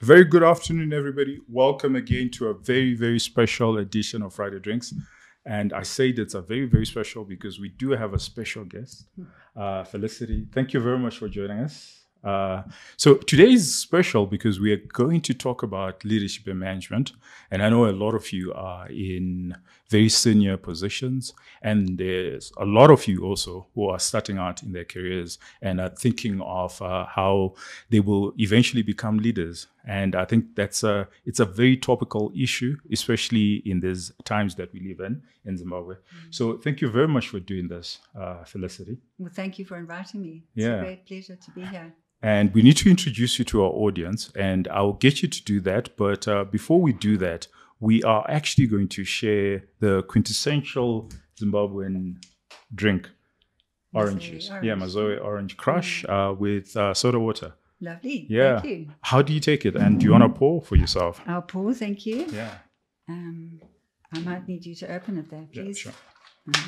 Very good afternoon, everybody. Welcome again to a very, very special edition of Friday Drinks. And I say that's a very, very special because we do have a special guest, Felicity. Thank you very much for joining us. So today is special because we are going to talk about leadership and management. And I know a lot of you are in very senior positions, and there's a lot of you also who are starting out in their careers and are thinking of how they will eventually become leaders. And I think it's a very topical issue, especially in these times that we live in Zimbabwe. So thank you very much for doing this, Felicity. Well, thank you for inviting me. It's a great pleasure to be here. And we need to introduce you to our audience, and I'll get you to do that. But before we do that, we are actually going to share the quintessential Zimbabwean drink, orange juice. Yeah, Mazoe Orange Crush with soda water. Lovely. Yeah. Thank you. How do you take it? And do you want to pour for yourself? I'll pour, thank you. Yeah. I might need you to open it there, please. Yeah, sure.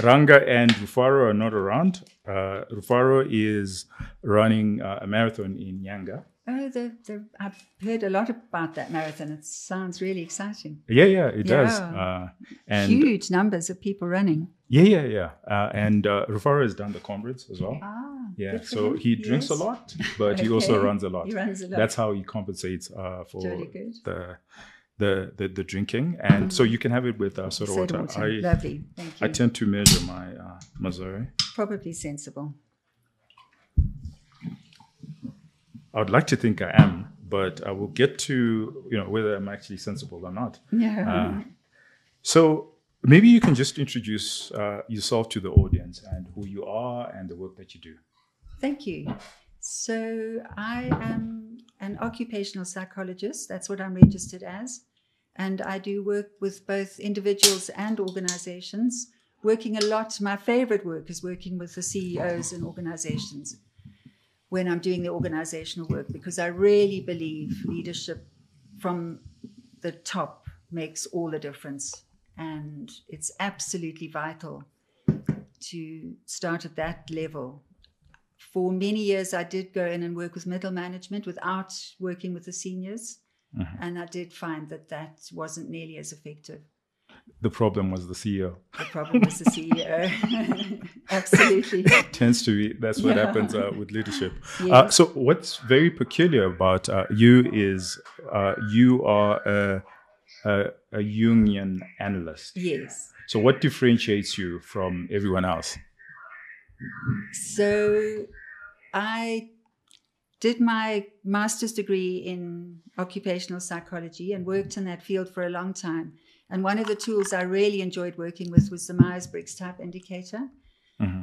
Ranga and Rufaro are not around. Rufaro is running a marathon in Nyanga. Oh, I've heard a lot about that marathon. It sounds really exciting. Yeah, it does. And huge numbers of people running. Yeah. And Rufaro has done the comrades as well. Yeah, so he drinks a lot, but he also runs a lot. He runs a lot. That's how he compensates for the drinking. And so you can have it with soda water. Lovely, thank you. I tend to measure my Mazoe. Probably sensible. I would like to think I am, but I will get to whether I'm actually sensible or not. Yeah. So maybe you can just introduce yourself to the audience and who you are and the work that you do. Thank you. So I am an occupational psychologist. That's what I'm registered as. And I do work with both individuals and organizations. Working a lot, my favorite work is working with the CEOs in organizations when I'm doing the organizational work, because I really believe leadership from the top makes all the difference. And it's absolutely vital to start at that level. For many years, I did go in and work with middle management without working with the seniors. Mm-hmm. And I did find that wasn't nearly as effective. The problem was the CEO. The problem was the CEO. Absolutely. Tends to be, that's what happens with leadership. Yes. So what's very peculiar about you is you are a Jungian analyst. Yes. So what differentiates you from everyone else? So I did my master's degree in occupational psychology and worked in that field for a long time. And one of the tools I really enjoyed working with was the Myers-Briggs type indicator. Mm-hmm.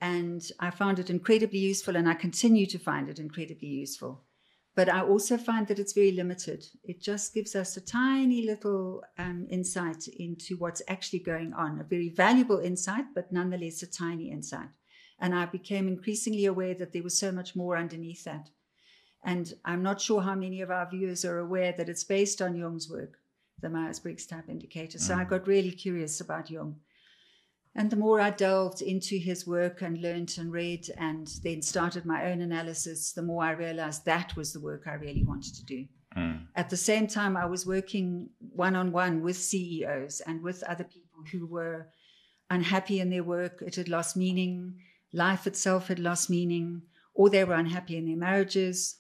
And I found it incredibly useful, and I continue to find it incredibly useful. But I also find that it's very limited. It just gives us a tiny little insight into what's actually going on, a very valuable insight, but nonetheless a tiny insight. And I became increasingly aware that there was so much more underneath that. And I'm not sure how many of our viewers are aware that it's based on Jung's work, the Myers-Briggs type indicator. So I got really curious about Jung. And the more I delved into his work and learned and read and then started my own analysis, the more I realized that was the work I really wanted to do. At the same time, I was working one-on-one with CEOs and with other people who were unhappy in their work. It had lost meaning. Life itself had lost meaning, or they were unhappy in their marriages.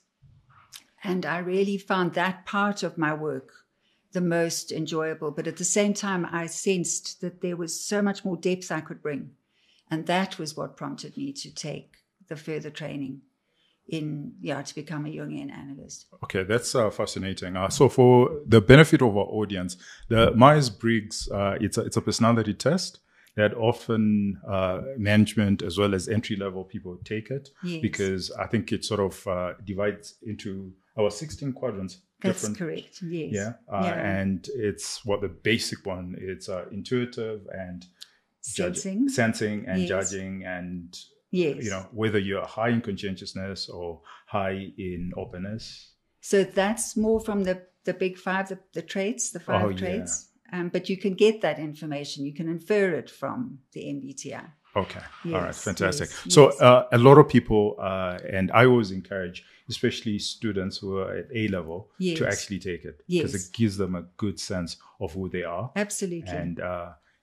And I really found that part of my work the most enjoyable. But at the same time, I sensed that there was so much more depth I could bring. And that was what prompted me to take the further training to become a Jungian analyst. Okay, that's fascinating. So for the benefit of our audience, the Myers-Briggs, it's a personality test that often management as well as entry-level people take it. Yes. Because I think it sort of divides into our 16 quadrants. That's correct, yes. Yeah, and it's the basic one. It's intuitive and sensing and judging, and whether you're high in conscientiousness or high in openness. So that's more from the big five, the traits, the five traits. But you can get that information. You can infer it from the MBTI. Okay. Yes, All right. Fantastic. yes, So yes. a lot of people, and I always encourage, especially students who are at A level, to Yes. actually take it because Yes. it gives them a good sense of who they are, Absolutely.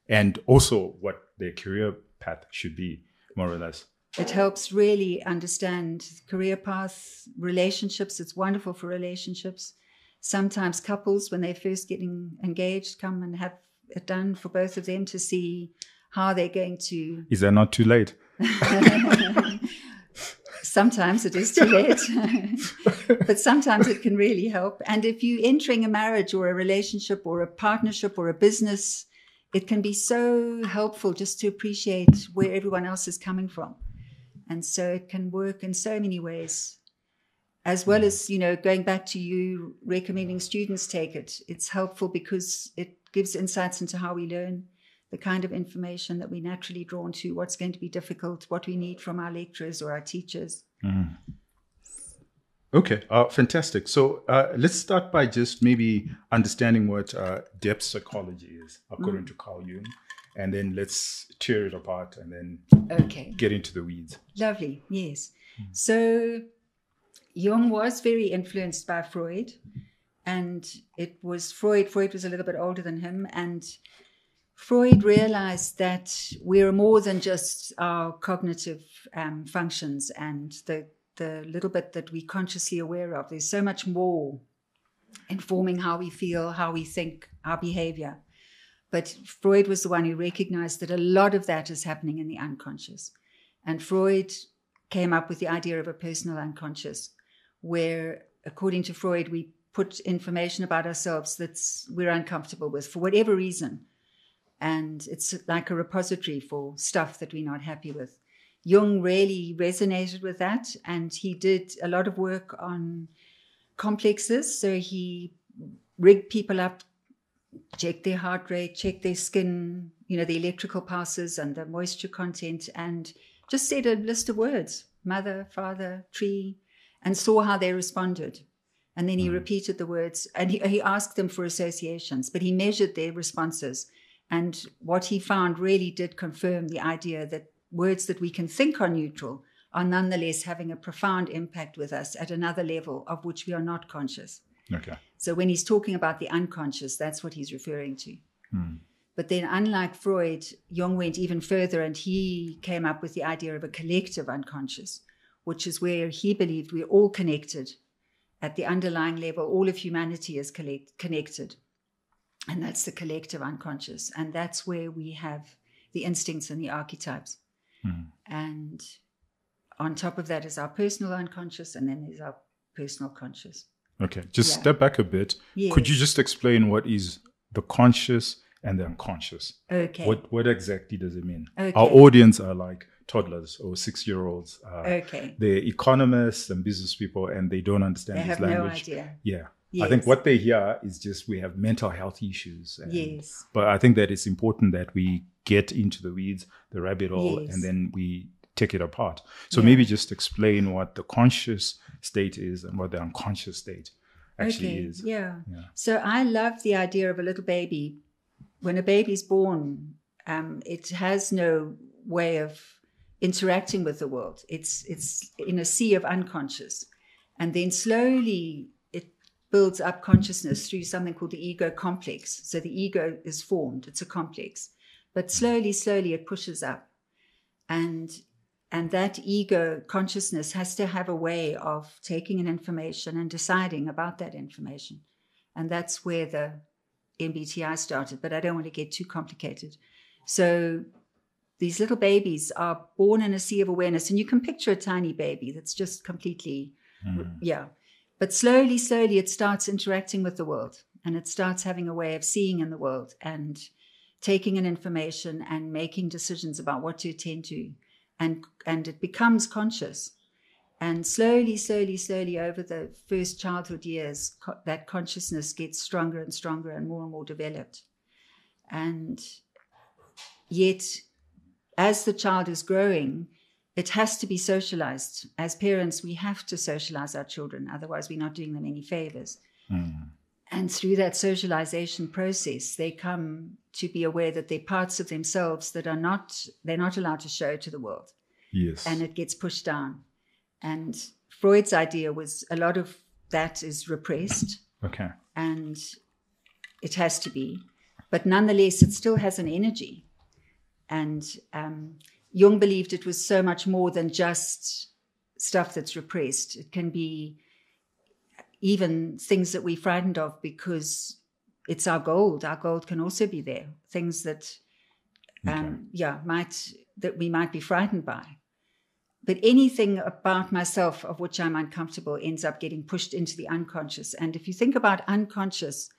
and also what their career path should be, more or less. It helps really understand career paths, relationships. It's wonderful for relationships. Sometimes couples, when they're first getting engaged, come and have it done for both of them to see how they're going to. Is that not too late? Sometimes it is too late, but sometimes it can really help. And if you're entering a marriage or a relationship or a partnership or a business, it can be so helpful just to appreciate where everyone else is coming from. And so it can work in so many ways, as well as, going back to you recommending students take it. It's helpful because it gives insights into how we learn, the kind of information that we're naturally drawn to, what's going to be difficult, what we need from our lecturers or our teachers. Mm. Okay, fantastic. So let's start by just maybe understanding what depth psychology is, according to Carl Jung. And then let's tear it apart and then get into the weeds. Lovely, yes. So Jung was very influenced by Freud. And it was Freud was a little bit older than him. And Freud realized that we're more than just our cognitive functions and the little bit that we're consciously aware of. There's so much more informing how we feel, how we think, our behavior. But Freud was the one who recognized that a lot of that is happening in the unconscious. And Freud came up with the idea of a personal unconscious, where, according to Freud, we put information about ourselves that we're uncomfortable with for whatever reason. And it's like a repository for stuff that we're not happy with. Jung really resonated with that, and he did a lot of work on complexes. So he rigged people up, checked their heart rate, checked their skin, the electrical pulses and the moisture content, and just said a list of words, mother, father, tree, and saw how they responded. And then he repeated the words, and he asked them for associations, but he measured their responses. And what he found really did confirm the idea that words that we can think are neutral are nonetheless having a profound impact with us at another level of which we are not conscious. Okay. So when he's talking about the unconscious, that's what he's referring to. But then, unlike Freud, Jung went even further, and he came up with the idea of a collective unconscious, which is where he believed we're all connected. At the underlying level, all of humanity is connected. And that's the collective unconscious. And that's where we have the instincts and the archetypes. And on top of that is our personal unconscious, and then there's our personal conscious. Okay, just step back a bit. Yes. Could you just explain what is the conscious and the unconscious? Okay. What exactly does it mean? Okay. Our audience are like toddlers or 6-year-olds. Okay. They're economists and business people, and they don't understand They this have no language. idea. Yeah. Yes. I think what they hear is just we have mental health issues. Yes. But I think that it's important that we get into the weeds, the rabbit hole, Yes. and then we take it apart. So maybe just explain what the conscious state is and what the unconscious state actually is. Yeah. So I love the idea of a little baby. When a baby's born, it has no way of interacting with the world. It's in a sea of unconscious. And then slowly it builds up consciousness through something called the ego complex. So the ego is formed. It's a complex. But slowly it pushes up. And that ego consciousness has to have a way of taking in information and deciding about that information. And that's where the MBTI started, but I don't want to get too complicated. So these little babies are born in a sea of awareness, and you can picture a tiny baby that's just completely, But slowly it starts interacting with the world, and it starts having a way of seeing in the world and taking in information and making decisions about what to attend to. And it becomes conscious. And slowly over the first childhood years, that consciousness gets stronger and stronger and more developed. And yet, as the child is growing, it has to be socialized. As parents, we have to socialize our children. Otherwise, we're not doing them any favors. And through that socialization process, they come to be aware that they're parts of themselves that they're not allowed to show to the world. Yes. And it gets pushed down. And Freud's idea was a lot of that is repressed. Okay. And it has to be. But nonetheless, it still has an energy. And Jung believed it was so much more than just stuff that's repressed. It can be even things that we're frightened of because it's our gold. Our gold can also be there. Things that, that we might be frightened by. But anything about myself of which I'm uncomfortable ends up getting pushed into the unconscious. And if you think about unconscious,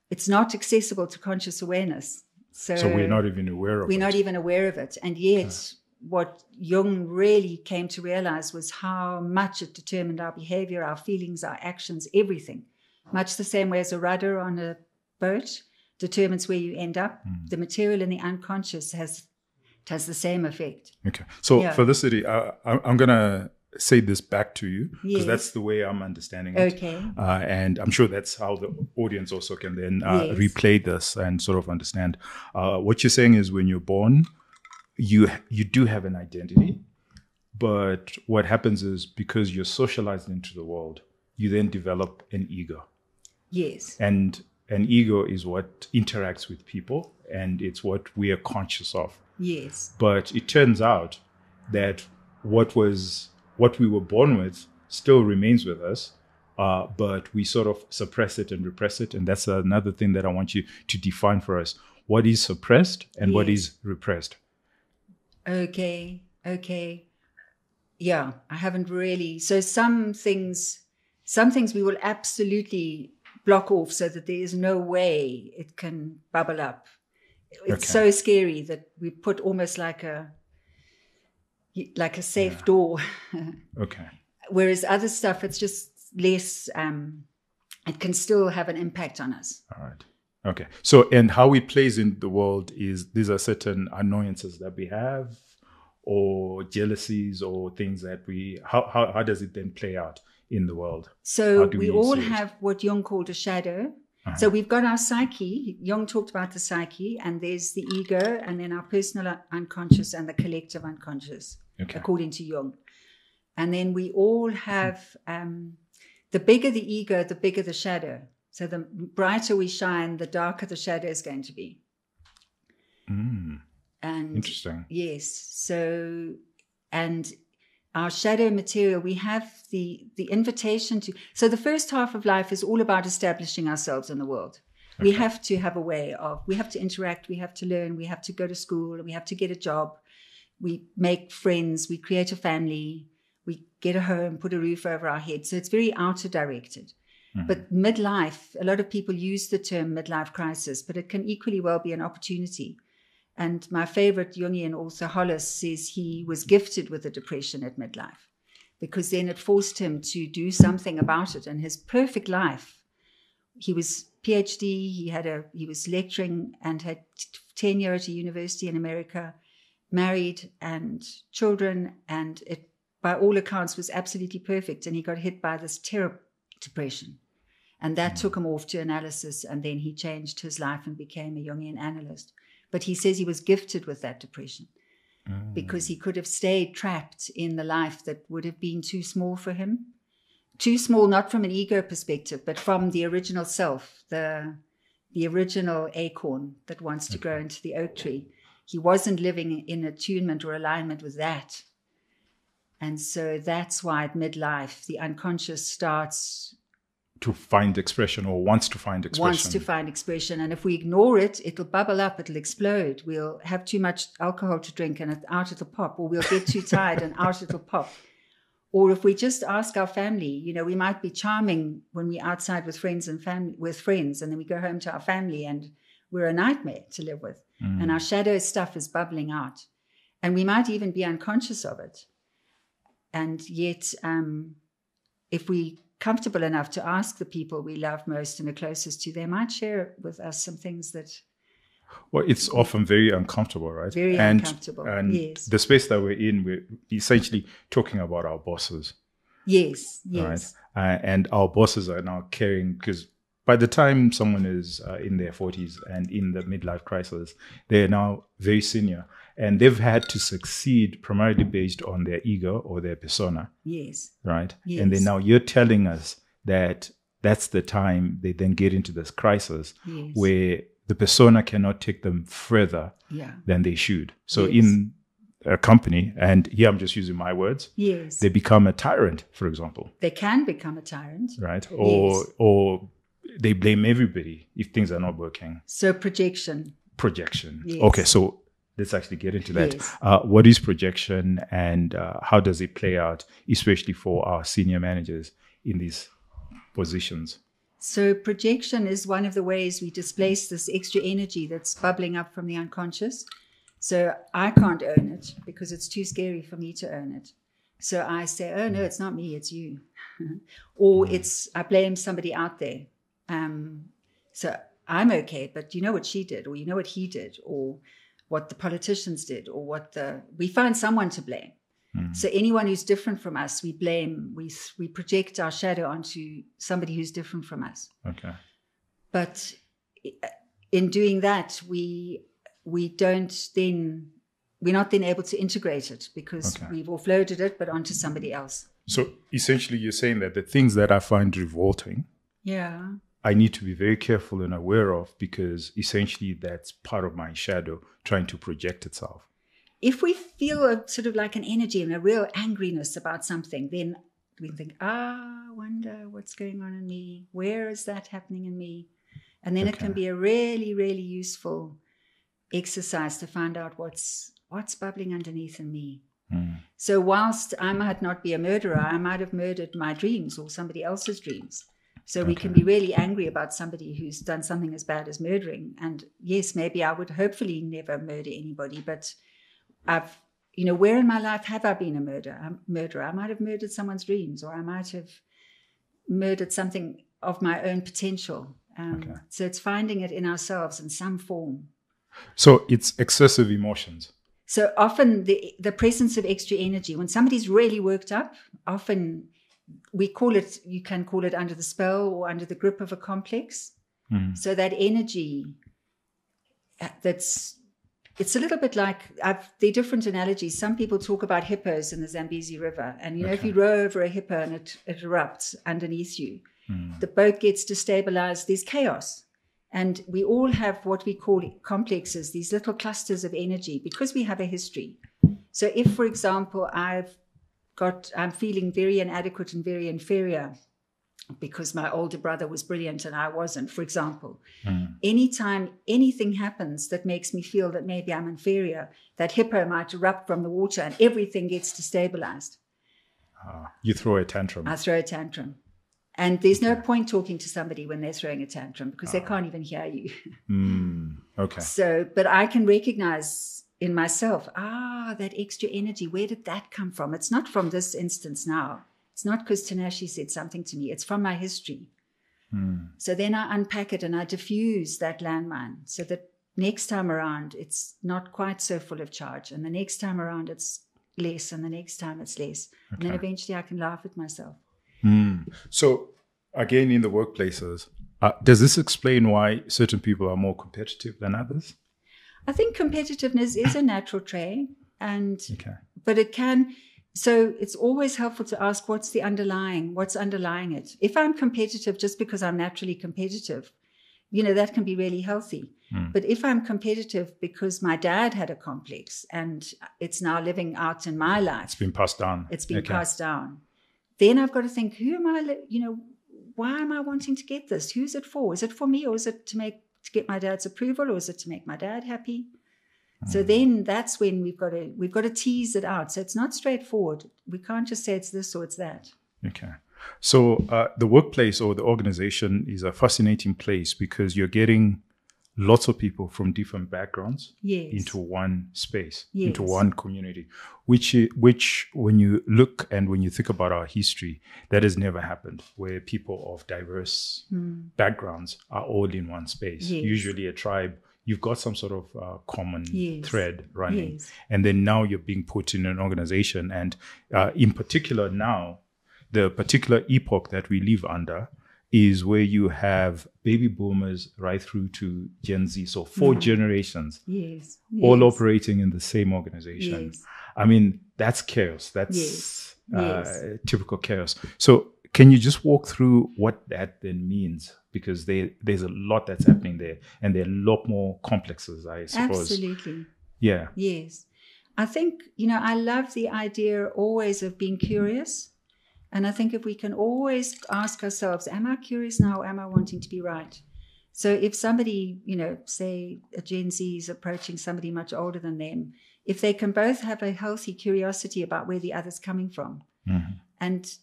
it's not accessible to conscious awareness. So we're not even aware of it. We're not even aware of it. And yet, what Jung really came to realize was how much it determined our behavior, our feelings, our actions, everything. Much the same way as a rudder on a boat determines where you end up. The material in the unconscious has the same effect. Okay. So Felicity, I'm going to say this back to you because that's the way I'm understanding it. Okay. And I'm sure that's how the audience also can then replay this and sort of understand. What you're saying is when you're born, you do have an identity, but what happens is because you're socialized into the world, you then develop an ego. Yes. And an ego is what interacts with people, and it's what we are conscious of. Yes. But it turns out that what we were born with still remains with us, but we sort of suppress it and repress it. And that's another thing that I want you to define for us. What is suppressed and what is repressed? Okay. Yeah, I haven't really. So some things we will absolutely block off so that there is no way it can bubble up. It's so scary that we put almost like a safe door. Okay. Whereas other stuff, it's just less, it can still have an impact on us. All right. Okay. So, and how it plays in the world is these are certain annoyances that we have or jealousies or things that how does it then play out in the world? So we all have what Jung called a shadow. So we've got our psyche. Jung talked about the psyche, and there's the ego, and then our personal unconscious and the collective unconscious, according to Jung. And then we all have, the bigger the ego, the bigger the shadow. So the brighter we shine, the darker the shadow is going to be. And interesting. Yes. So, and our shadow material, we have the invitation to. So the first half of life is all about establishing ourselves in the world. We have to have a way of, we have to interact, we have to learn, we have to go to school, we have to get a job, we make friends, we create a family, we get a home, put a roof over our head. So it's very outer directed. But midlife, a lot of people use the term midlife crisis, but it can equally well be an opportunity. And my favorite Jungian author, Hollis, says he was gifted with a depression at midlife because then it forced him to do something about it. And his perfect life, he was PhD, he was lecturing and had tenure at a university in America, married and children, and it, by all accounts, was absolutely perfect. And he got hit by this terrible depression. And that took him off to analysis, and then he changed his life and became a Jungian analyst. But he says he was gifted with that depression because he could have stayed trapped in the life that would have been too small for him. Too small, not from an ego perspective, but from the original self, the original acorn that wants to grow into the oak tree. He wasn't living in attunement or alignment with that. And so that's why at midlife, the unconscious starts to find expression or wants to find expression. And if we ignore it, it'll bubble up, it'll explode. We'll have too much alcohol to drink and out it'll pop, or we'll get too tired and out it'll pop. Or if we just ask our family, we might be charming when we're outside with friends and then we go home to our family and we're a nightmare to live with. And our shadow stuff is bubbling out. And we might even be unconscious of it. And yet, if we comfortable enough to ask the people we love most and are closest to, they might share with us some things that... Well, it's often very uncomfortable, right? Very uncomfortable, and yes. The space that we're in, we're essentially talking about our bosses. Yes. Right? And our bosses are now caring, because by the time someone is in their 40s and in the midlife crisis, they're now very senior. And they've had to succeed primarily based on their ego or their persona. Yes. Right? Yes. And then now you're telling us that that's the time they then get into this crisis where the persona cannot take them further than they should. So in a company, and here I'm just using my words, they become a tyrant, for example. They can become a tyrant. Right? Or they blame everybody if things are not working. So projection. Yes. Okay, so let's actually get into that. Yes. What is projection, and how does it play out, especially for our senior managers in these positions? So projection is one of the ways we displace this extra energy that's bubbling up from the unconscious. So I can't own it because it's too scary for me to own it. So I say, oh, no, it's not me, it's you. Or I blame somebody out there. So I'm okay, but you know what she did, or you know what he did, or what the politicians did, or we find someone to blame. So anyone who's different from us, we blame, we project our shadow onto somebody who's different from us. Okay. But in doing that, we're not then able to integrate it because we've offloaded it, but onto somebody else. So essentially you're saying that the things that I find revolting, I need to be very careful and aware of, because essentially that's part of my shadow trying to project itself. If we feel sort of like an energy and a real angriness about something, then we think, I wonder what's going on in me. Where is that happening in me? And then it can be a really, really useful exercise to find out what's bubbling underneath in me. So whilst I might not be a murderer, I might have murdered my dreams or somebody else's dreams. So we can be really angry about somebody who's done something as bad as murdering. And yes, maybe I would hopefully never murder anybody, but where in my life have I been a murderer? I might have murdered someone's dreams, or I might have murdered something of my own potential. So it's finding it in ourselves in some form. So it's excessive emotions. So often the presence of extra energy, when somebody's really worked up, often you can call it under the spell or under the grip of a complex. So that energy it's a little bit like, there are different analogies. Some people talk about hippos in the Zambezi River. And, if you row over a hippo and it erupts underneath you, the boat gets destabilized, there's chaos. And we all have what we call complexes, these little clusters of energy, because we have a history. So if, for example, I'm feeling very inadequate and very inferior because my older brother was brilliant and I wasn't, for example. Anytime anything happens that makes me feel that maybe I'm inferior, that hippo might erupt from the water and everything gets destabilized. You throw a tantrum. I throw a tantrum. And there's no point talking to somebody when they're throwing a tantrum because they can't even hear you. Okay. So, but I can recognize in myself, that extra energy, where did that come from? It's not from this instance now. It's not because Tinashe said something to me. It's from my history. So then I unpack it and I diffuse that landmine so that next time around, it's not quite so full of charge. And the next time around, it's less. And the next time, it's less. And then eventually I can laugh at myself. So again, in the workplaces, does this explain why certain people are more competitive than others? I think competitiveness is a natural trait. But it can... So it's always helpful to ask what's underlying it. If I'm competitive just because I'm naturally competitive, that can be really healthy. But if I'm competitive because my dad had a complex and it's now living out in my life. It's been passed down. Passed down. Then I've got to think, who am I, why am I wanting to get this? Who's it for? Is it for me, or is it to get my dad's approval, or is it to make my dad happy? So then that's when we've got to tease it out. So it's not straightforward. We can't just say it's this or it's that. Okay. So the workplace or the organization is a fascinating place because you're getting lots of people from different backgrounds into one space, into one community, which when you look and when you think about our history, that has never happened, where people of diverse backgrounds are all in one space. Usually a tribe, you've got some sort of common thread running. And then now you're being put in an organization. And in particular now, the particular epoch that we live under is where you have baby boomers right through to Gen Z. So 4 generations Yes. all operating in the same organization. Yes. I mean, that's chaos. That's Yes. typical chaos. So can you just walk through what that then means? Because there's a lot that's happening there, and there are a lot more complexes, I suppose. Absolutely. Yeah. Yes. I think, I love the idea always of being curious. And I think if we can always ask ourselves, am I curious now or am I wanting to be right? So if somebody, say a Gen Z is approaching somebody much older than them, if they can both have a healthy curiosity about where the other's coming from, and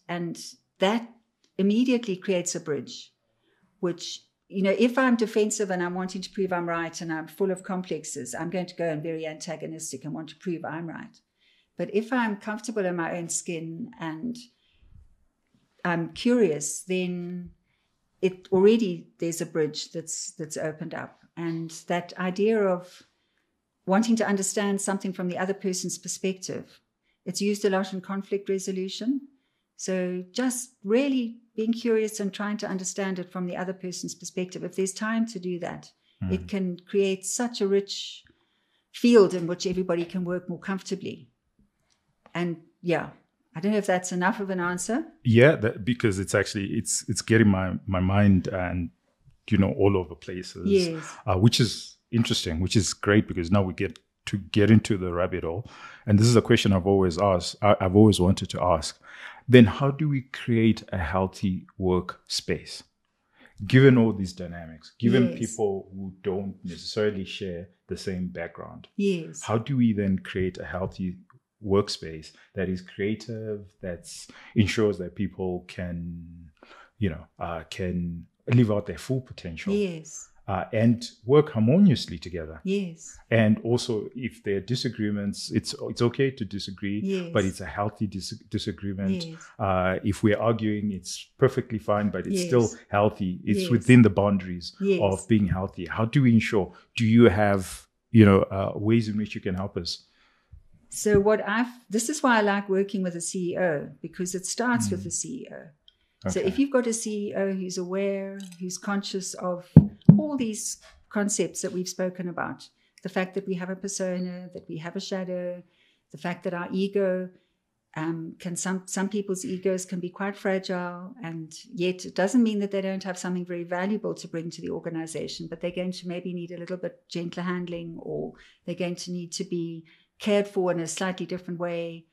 that immediately creates a bridge, which, if I'm defensive and I'm wanting to prove I'm right and I'm full of complexes, I'm going to go and very antagonistic and want to prove I'm right. But if I'm comfortable in my own skin and I'm curious, then there's a bridge that's opened up. And that idea of wanting to understand something from the other person's perspective, it's used a lot in conflict resolution. So just really being curious and trying to understand it from the other person's perspective. If there's time to do that, it can create such a rich field in which everybody can work more comfortably. And I don't know if that's enough of an answer. Yeah, because it's actually it's getting my mind and all over places. Yes. Which is interesting, which is great, because now we get into the rabbit hole. And this is a question I've always asked. I've always wanted to ask. Then how do we create a healthy workspace? Given all these dynamics, given people who don't necessarily share the same background. Yes. How do we then create a healthy workspace that is creative, that ensures that people can live out their full potential, and work harmoniously together. Yes. And also, if there are disagreements, it's okay to disagree, but it's a healthy disagreement. If we're arguing, it's perfectly fine, but it's still healthy. It's within the boundaries of being healthy. How do we ensure? Do you have ways in which you can help us? So this is why I like working with a CEO, because it starts with the CEO. Okay. So if you've got a CEO who's aware, who's conscious of all these concepts that we've spoken about, the fact that we have a persona, that we have a shadow, the fact that our ego some people's egos can be quite fragile, and yet it doesn't mean that they don't have something very valuable to bring to the organization, but they're going to maybe need a little bit gentler handling, or they're going to need to be cared for in a slightly different way.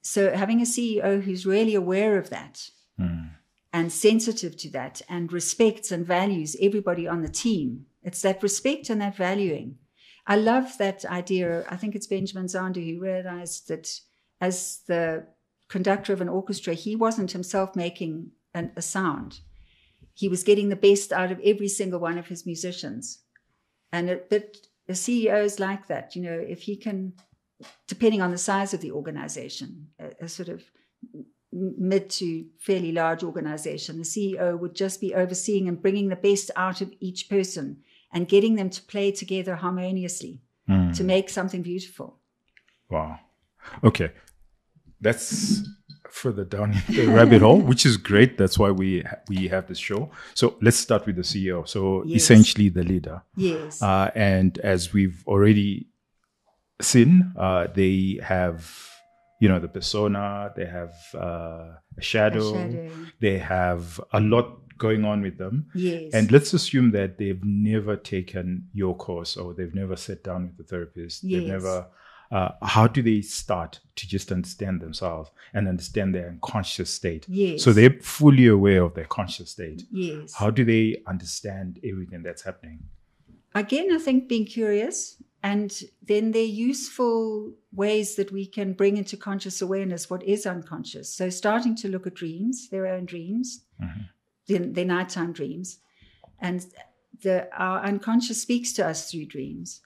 So having a CEO who's really aware of that and sensitive to that and respects and values everybody on the team, it's that respect and that valuing. I love that idea. I think it's Benjamin Zander who realized that as the conductor of an orchestra, he wasn't himself making a sound. He was getting the best out of every single one of his musicians. But a CEO is like that, if he can, depending on the size of the organization, a sort of mid to fairly large organization, the CEO would just be overseeing and bringing the best out of each person and getting them to play together harmoniously to make something beautiful. Wow. Okay. That's further down the rabbit hole, which is great. That's why we have this show. So let's start with the CEO. So essentially the leader. Yes. And as we've already seen, they have, the persona, they have a shadow, they have a lot going on with them. Yes. And let's assume that they've never taken your course, or they've never sat down with the therapist. Yes. They've never... how do they start to just understand themselves and understand their unconscious state? Yes. So they're fully aware of their conscious state. Yes. How do they understand everything that's happening? Again, I think being curious, and then there are useful ways that we can bring into conscious awareness what is unconscious. So starting to look at dreams, their own dreams, their nighttime dreams. And our unconscious speaks to us through dreams.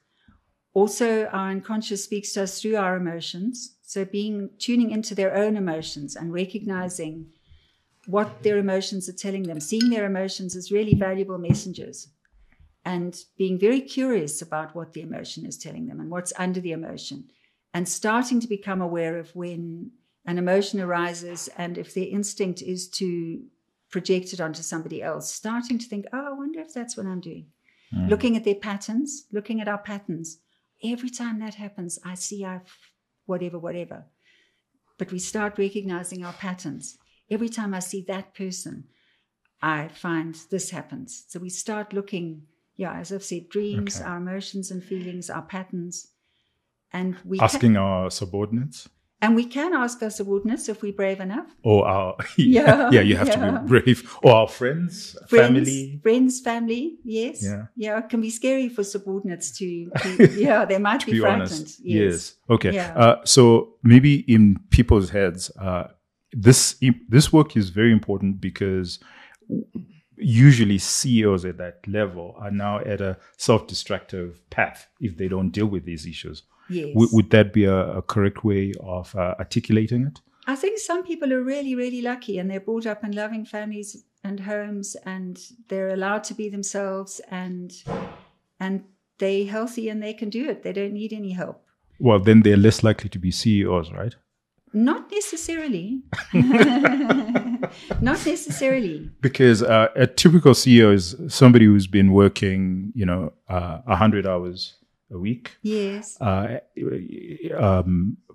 Also, our unconscious speaks to us through our emotions. So tuning into their own emotions and recognizing what their emotions are telling them, seeing their emotions as really valuable messengers, and being very curious about what the emotion is telling them and what's under the emotion, and starting to become aware of when an emotion arises, and if their instinct is to project it onto somebody else, starting to think, oh, I wonder if that's what I'm doing. Looking at their patterns, looking at our patterns. Every time that happens, I see whatever. But we start recognizing our patterns. Every time I see that person, I find this happens. So we start looking, as I've said, dreams, our emotions and feelings, our patterns. And we asking our subordinates. And we can ask our subordinates if we're brave enough. Or our, you have to be brave. Or our friends, family. Friends, family, yes. Yeah, it can be scary for subordinates to they might be frightened. Honest. Yes. Okay. Yeah. So maybe in people's heads, this work is very important because usually CEOs at that level are now at a self-destructive path if they don't deal with these issues. Yes. Would that be a correct way of articulating it? I think some people are really, really lucky and they're brought up in loving families and homes and they're allowed to be themselves and they're healthy and they can do it. They don't need any help. Well, then they're less likely to be CEOs, right? Not necessarily. Not necessarily. Because a typical CEO is somebody who's been working, 100 hours a week. Yes.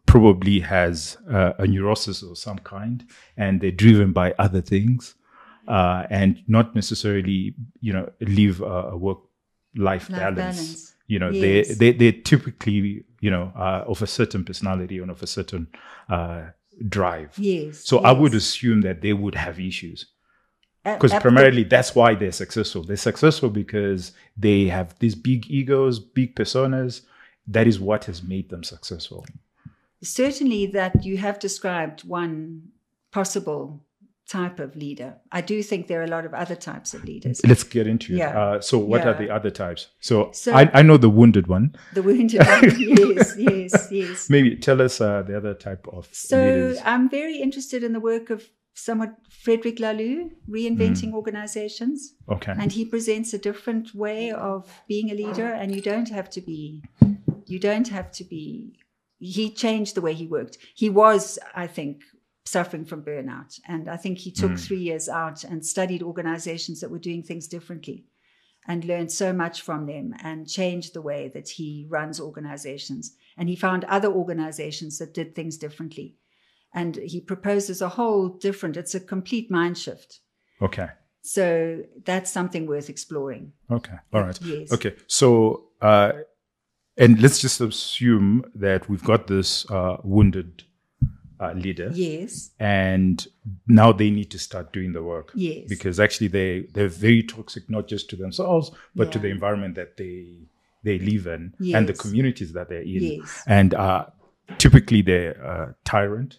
Probably has a neurosis of some kind, and they're driven by other things, and not necessarily, live a work-life balance. Yes. They typically, of a certain personality and of a certain drive. Yes. So I would assume that they would have issues. Because primarily that's why they're successful. They're successful because they have these big egos, big personas. That is what has made them successful. Certainly that you have described one possible type of leader. I do think there are a lot of other types of leaders. Let's get into it. So what are the other types? So I know the wounded one. The wounded one, yes. Maybe tell us the other type of leaders. So I'm very interested in the work of somewhat Frederick Laloux, reinventing organizations. Okay. And he presents a different way of being a leader, and you don't have to be, he changed the way he worked. He was, I think, suffering from burnout. And I think he took 3 years out and studied organizations that were doing things differently and learned so much from them and changed the way that he runs organizations. And he found other organizations that did things differently. And he proposes a whole different, it's a complete mind shift. Okay. So that's something worth exploring. Okay. All right. Yes. Okay. So, and let's just assume that we've got this wounded leader. Yes. And now they need to start doing the work. Yes. Because actually they're very toxic, not just to themselves, but to the environment that they live in and the communities that they're in. Yes. And typically they're a tyrant.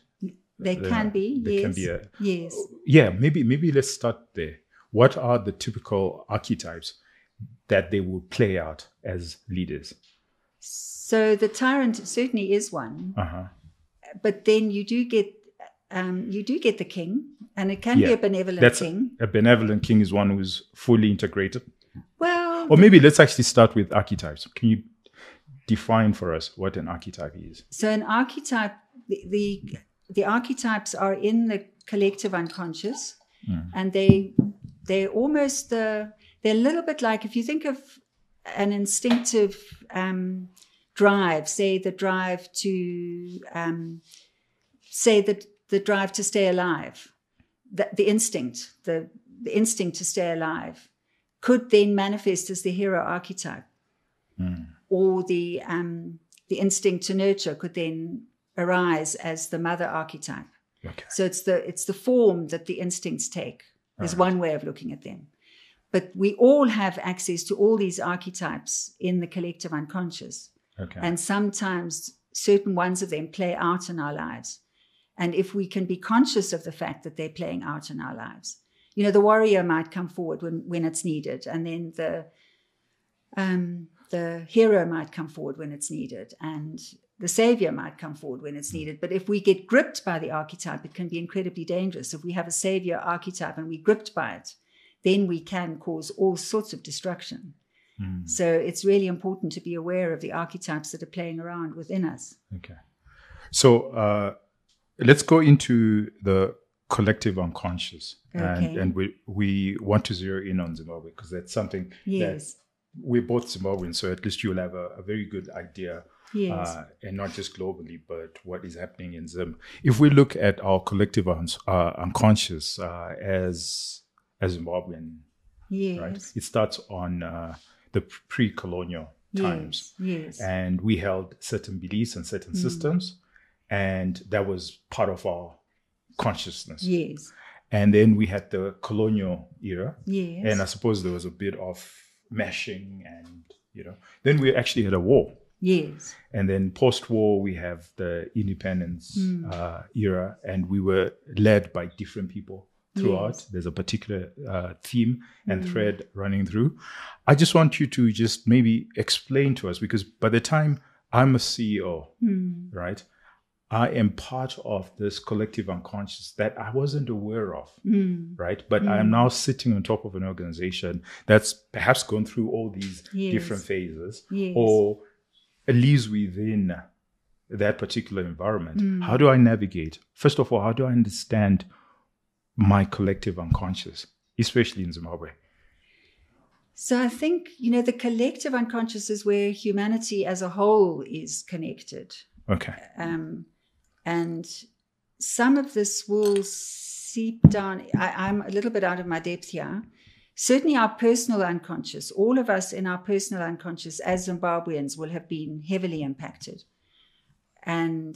They can be, yes. Yeah, maybe let's start there. What are the typical archetypes that they would play out as leaders? So the tyrant certainly is one. Uh-huh. But then you do get the king, and it can be a benevolent king. A benevolent king is one who's fully integrated. Well, or maybe let's actually start with archetypes. Can you define for us what an archetype is? So an archetype, the archetypes are in the collective unconscious, and they're almost they're a little bit like, if you think of an instinctive drive, say the drive to stay alive, the instinct to stay alive could then manifest as the hero archetype, or the instinct to nurture could then arise as the mother archetype. Okay. So it's the form that the instincts take. There's one way of looking at them. But we all have access to all these archetypes in the collective unconscious. Okay. And sometimes certain ones of them play out in our lives. And if we can be conscious of the fact that they're playing out in our lives, the warrior might come forward when it's needed. And then the hero might come forward when it's needed. And the savior might come forward when it's needed. But if we get gripped by the archetype, it can be incredibly dangerous. If we have a savior archetype and we're gripped by it, then we can cause all sorts of destruction. So it's really important to be aware of the archetypes that are playing around within us. Okay. So let's go into the collective unconscious. Okay. And we want to zero in on Zimbabwe because that's something Yes. that we're both Zimbabweans, so at least you'll have a very good idea, Yes. and not just globally, but what is happening in Zim. If we look at our collective unconscious as Zimbabwean, Yes. right? It starts on the pre-colonial times, Yes. and we held certain beliefs and certain systems, and that was part of our consciousness. Yes. And then we had the colonial era, Yes. and I suppose there was a bit of mashing, and then we actually had a war. Yes. And then post-war, we have the independence era, and we were led by different people throughout. Yes. There's a particular theme and thread running through. I just want you to just maybe explain to us, because by the time I'm a CEO, right, I am part of this collective unconscious that I wasn't aware of, right? But I am now sitting on top of an organization that's perhaps gone through all these different phases, or lives within that particular environment. How do I navigate? First of all, how do I understand my collective unconscious, especially in Zimbabwe? So I think, the collective unconscious is where humanity as a whole is connected. Okay. And some of this will seep down. I'm a little bit out of my depth here. Certainly our personal unconscious, all of us in our personal unconscious as Zimbabweans will have been heavily impacted. And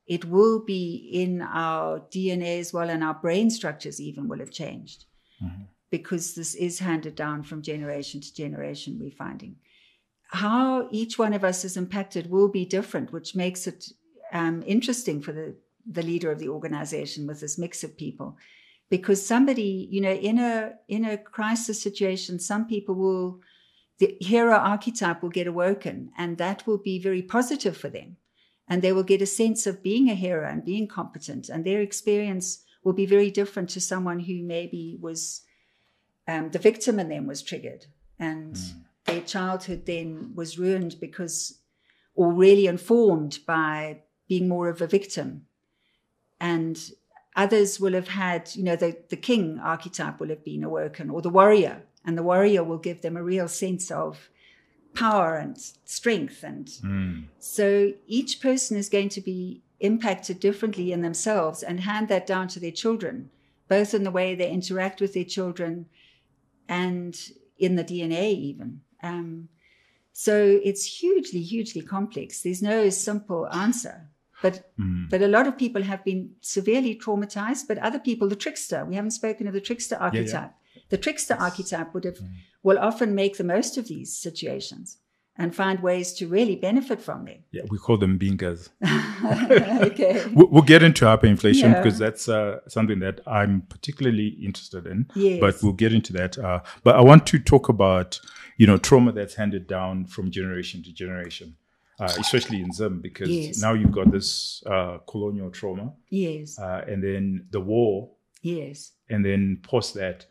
it will be in our DNA as well, and our brain structures even will have changed. Because this is handed down from generation to generation, we're finding. How each one of us is impacted will be different, which makes it interesting for the leader of the organization with this mix of people. Because somebody, in a crisis situation, some people the hero archetype will get awoken, and that will be very positive for them. And they will get a sense of being a hero and being competent, and their experience will be very different to someone who maybe was the victim in them was triggered, and their childhood then was ruined or really informed by being more of a victim. And others will have had, the king archetype will have been awoken, or the warrior, and the warrior will give them a real sense of power and strength. And so each person is going to be impacted differently in themselves and hand that down to their children, both in the way they interact with their children and in the DNA even. So it's hugely, hugely complex. There's no simple answer. But a lot of people have been severely traumatized, but other people, the trickster, we haven't spoken of the trickster archetype. The trickster archetype will often make the most of these situations and find ways to really benefit from them. Yeah, we call them bingas. Okay. We'll get into hyperinflation because that's something that I'm particularly interested in. Yes. But we'll get into that. But I want to talk about, trauma that's handed down from generation to generation. Especially in Zim, because now you've got this colonial trauma. Yes. And then the war. Yes. And then post that,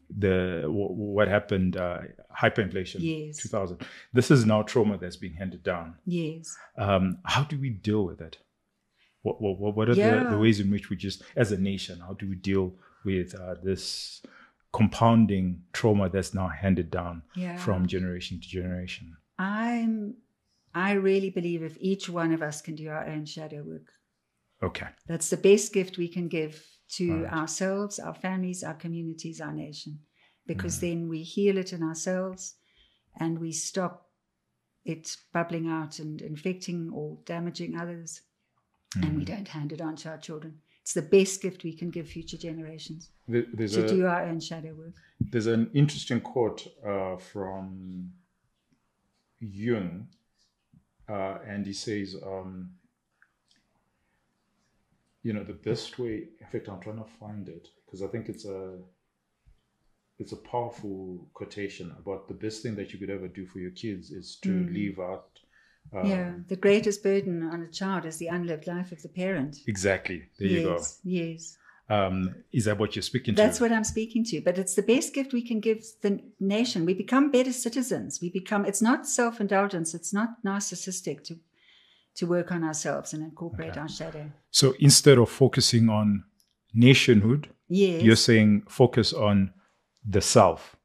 what happened, hyperinflation, 2000. This is now trauma that's being handed down. Yes. How do we deal with it? What are the ways in which we just, as a nation, how do we deal with this compounding trauma that's now handed down from generation to generation? I really believe if each one of us can do our own shadow work. Okay. That's the best gift we can give to ourselves, our families, our communities, our nation. Because then we heal it in ourselves and we stop it bubbling out and infecting or damaging others. And we don't hand it on to our children. It's the best gift we can give future generations to do our own shadow work. There's an interesting quote from Jung. And he says, the best way, in fact, I'm trying to find it because I think it's a powerful quotation about the best thing that you could ever do for your kids is to leave out. The greatest burden on a child is the unlived life of the parent. Exactly. There you go. Yes. Is that what you're speaking to? That's what I'm speaking to. But it's the best gift we can give the nation. We become better citizens. It's not self-indulgence. It's not narcissistic to work on ourselves and incorporate our shadow. So instead of focusing on nationhood, Yes. you're saying focus on the self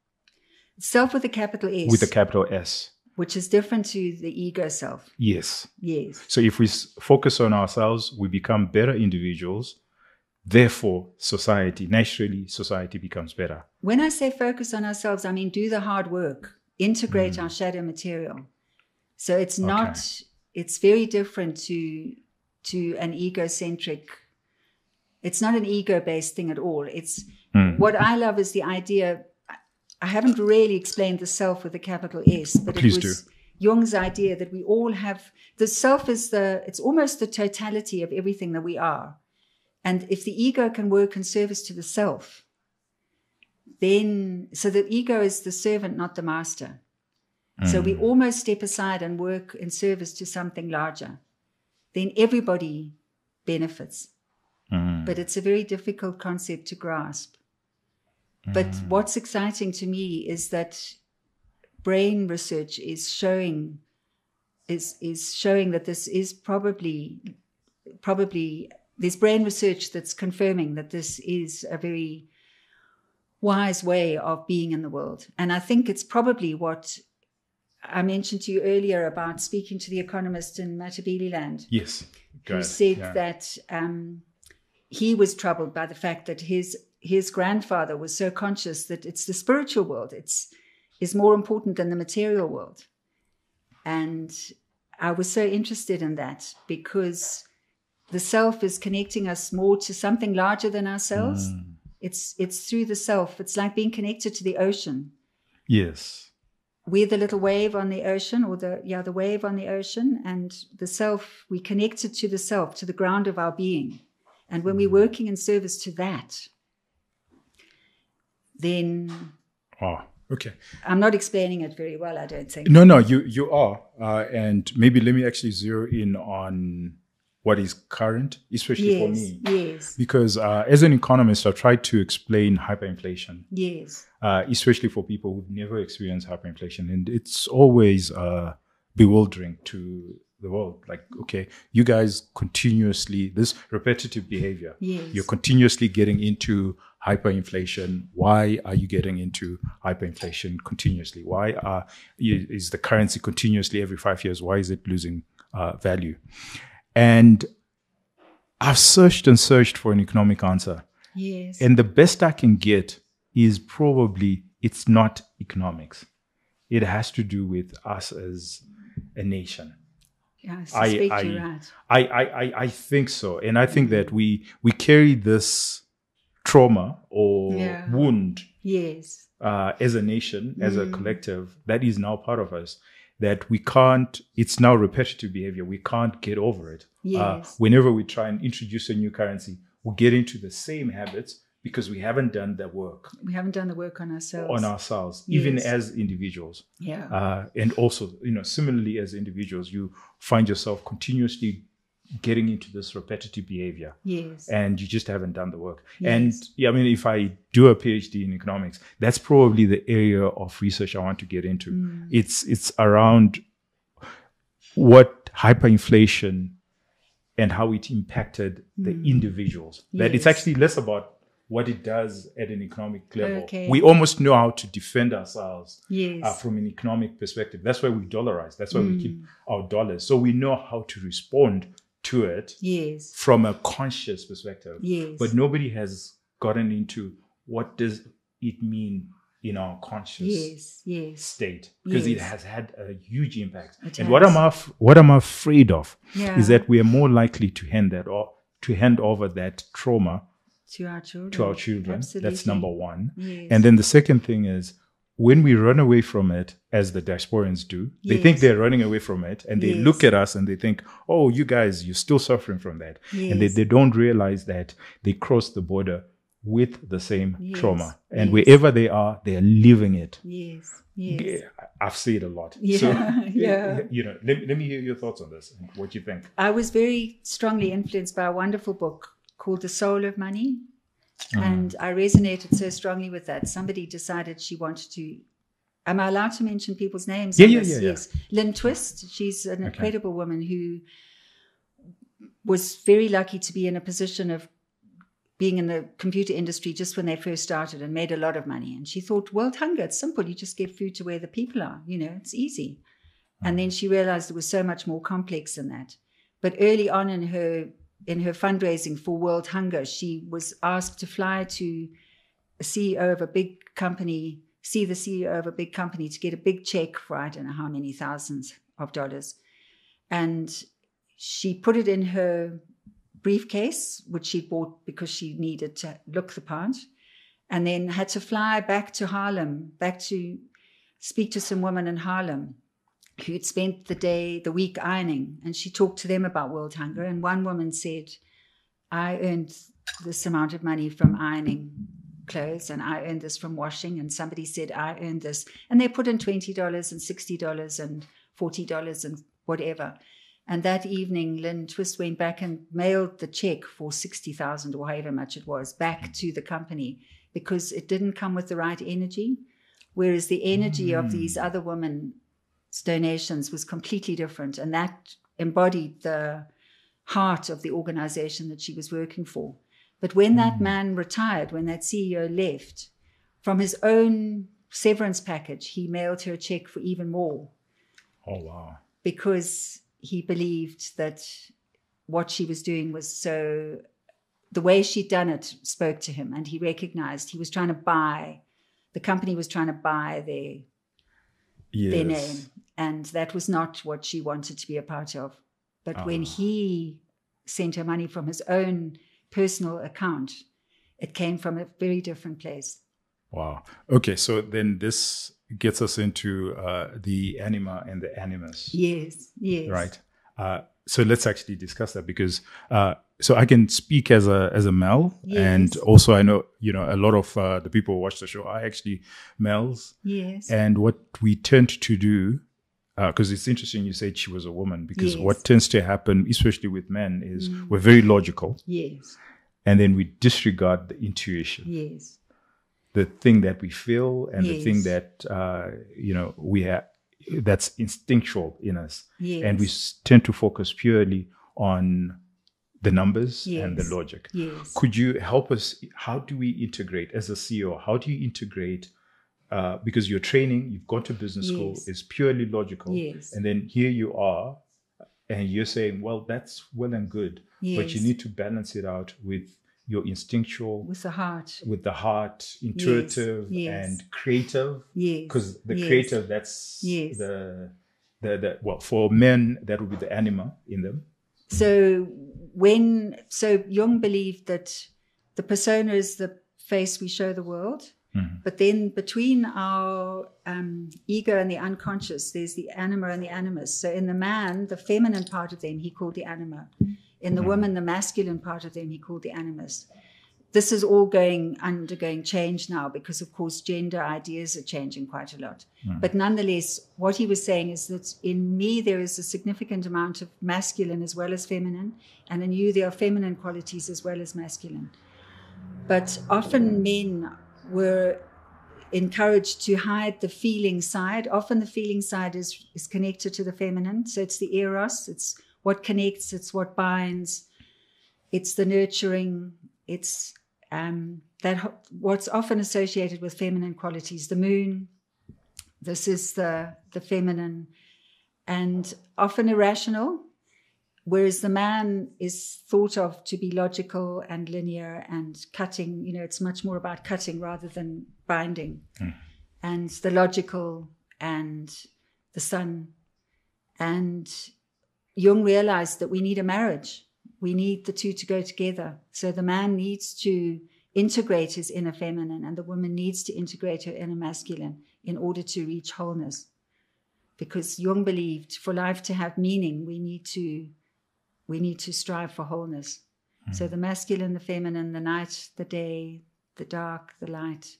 Self with a capital S. with a capital S. Which is different to the ego self. Yes. Yes. So if we focus on ourselves, we become better individuals. Therefore, naturally, society becomes better. When I say focus on ourselves, I mean do the hard work, integrate our shadow material. So it's not, it's very different to an egocentric, it's not an ego-based thing at all. It's what I love is the idea. I haven't really explained the self with a capital S, but Please it was do. Jung's idea that we all have, the self is it's almost the totality of everything that we are. And if the ego can work in service to the self, then, so the ego is the servant, not the master. So we almost step aside and work in service to something larger. Then everybody benefits. But it's a very difficult concept to grasp. But what's exciting to me is that brain research is showing that this is probably there's brain research that's confirming that this is a very wise way of being in the world. And I think it's probably what I mentioned to you earlier about speaking to the economist in Matabeleland. Yes. Who said that he was troubled by the fact that his grandfather was so conscious that it's the spiritual world is more important than the material world. And I was so interested in that because the self is connecting us more to something larger than ourselves. It's through the self. It's like being connected to the ocean. Yes. We're the little wave on the ocean, or the wave on the ocean, and the self, we connected to the self, to the ground of our being. And when we're working in service to that, then okay. I'm not explaining it very well, I don't think. No, you are. And maybe let me actually zero in on what is current, especially for me. Yes. Because as an economist, I've tried to explain hyperinflation. Yes. Especially for people who've never experienced hyperinflation. And it's always bewildering to the world. Like, okay, you guys continuously, this repetitive behavior, you're continuously getting into hyperinflation. Why are you getting into hyperinflation continuously? Why is the currency continuously every 5 years? Why is it losing value? And I've searched and searched for an economic answer. Yes. And the best I can get is probably it's not economics. It has to do with us as a nation. Yeah, I suspect you're right. I think so. And I think that we carry this trauma or wound as a nation, as a collective, that is now part of us, that we can't, it's now repetitive behavior. We can't get over it. Yes. Whenever we try and introduce a new currency, we get into the same habits because we haven't done the work. We haven't done the work on ourselves. Even as individuals. Yeah. And also, similarly as individuals, you find yourself continuously getting into this repetitive behavior. Yes. And you just haven't done the work. Yes. And if I do a PhD in economics, that's probably the area of research I want to get into. It's around what hyperinflation and how it impacted the individuals. That it's actually less about what it does at an economic level. Okay. We almost know how to defend ourselves Yes. from an economic perspective. That's why we dollarize. That's why we keep our dollars. So we know how to respond to it from a conscious perspective. Yes. But nobody has gotten into what does it mean in our conscious state, because it has had a huge impact. And what I'm afraid of is that we are more likely to hand over that trauma to our children. Absolutely. That's number one. Yes. And then the second thing is, when we run away from it, as the diasporans do, they think they're running away from it, and they look at us and they think, oh, you guys, you're still suffering from that. And they don't realize that they crossed the border with the same trauma. And wherever they are living it. Yes. I've said it a lot. Yeah. So, Yeah. let me hear your thoughts on this and what you think. I was very strongly influenced by a wonderful book called The Soul of Money. And I resonated so strongly with that. Somebody decided she wanted to. Am I allowed to mention people's names? Yes. Lynn Twist. She's an incredible woman who was very lucky to be in a position of being in the computer industry just when they first started and made a lot of money. And she thought, world hunger, it's simple. You just give food to where the people are. It's easy. And then she realized it was so much more complex than that. But early on in her fundraising for World Hunger, she was asked to fly to a CEO of a big company, see the CEO of a big company to get a big check for I don't know how many thousands of dollars. And she put it in her briefcase, which she bought because she needed to look the part, and then had to fly back to Harlem, back to speak to some women in Harlem who'd spent the week ironing. And she talked to them about World Hunger. And one woman said, I earned this amount of money from ironing clothes, and I earned this from washing. And somebody said, I earned this. And they put in $20 and $60 and $40 and whatever. And that evening, Lynn Twist went back and mailed the check for $60,000 or however much it was back to the company, because it didn't come with the right energy. Whereas the energy of these other women's donations was completely different. And that embodied the heart of the organization that she was working for. But when that man retired, when that CEO left, from his own severance package, he mailed her a check for even more. Oh, wow. Because he believed that what she was doing was so, the way she'd done it spoke to him, and he recognized he was trying to buy, the company was trying to buy their name, and that was not what she wanted to be a part of. But when he sent her money from his own personal account, it came from a very different place. Wow. Okay, so then this gets us into the anima and the animus. Yes. Right. So let's actually discuss that, because so I can speak as a male, and also I know a lot of the people who watch the show are actually males. Yes. And what we tend to do, because it's interesting you said she was a woman, because what tends to happen, especially with men, is we're very logical. Yes. And then we disregard the intuition. Yes. The thing that we feel and the thing that we have, that's instinctual in us. Yes. And we tend to focus purely on the numbers and the logic. Yes. Could you help us? How do we integrate as a CEO? How do you integrate? Because your training, you've gone to business school, is purely logical. Yes. And then here you are, and you're saying, well, that's well and good, but you need to balance it out with your instinctual, with the heart, intuitive, and creative. Because the creative, that's the well, for men, that would be the anima in them. So Jung believed that the persona is the face we show the world, but then between our ego and the unconscious, there's the anima and the animus. So in the man, the feminine part of them, he called the anima. In the woman, the masculine part of them, he called the animus. This is all undergoing change now, because, of course, gender ideas are changing quite a lot. But nonetheless, what he was saying is that in me, there is a significant amount of masculine as well as feminine, and in you, there are feminine qualities as well as masculine. But often men were encouraged to hide the feeling side. Often the feeling side is connected to the feminine. So it's the eros, it's what connects, it's what binds, it's the nurturing, it's what's often associated with feminine qualities. The moon, this is the feminine, and often irrational, whereas the man is thought of to be logical and linear and cutting. It's much more about cutting rather than binding. And the logical and the sun. And Jung realized that we need a marriage. We need the two to go together. So the man needs to integrate his inner feminine, and the woman needs to integrate her inner masculine in order to reach wholeness. Because Jung believed for life to have meaning, we need to strive for wholeness. So the masculine, the feminine, the night, the day, the dark, the light.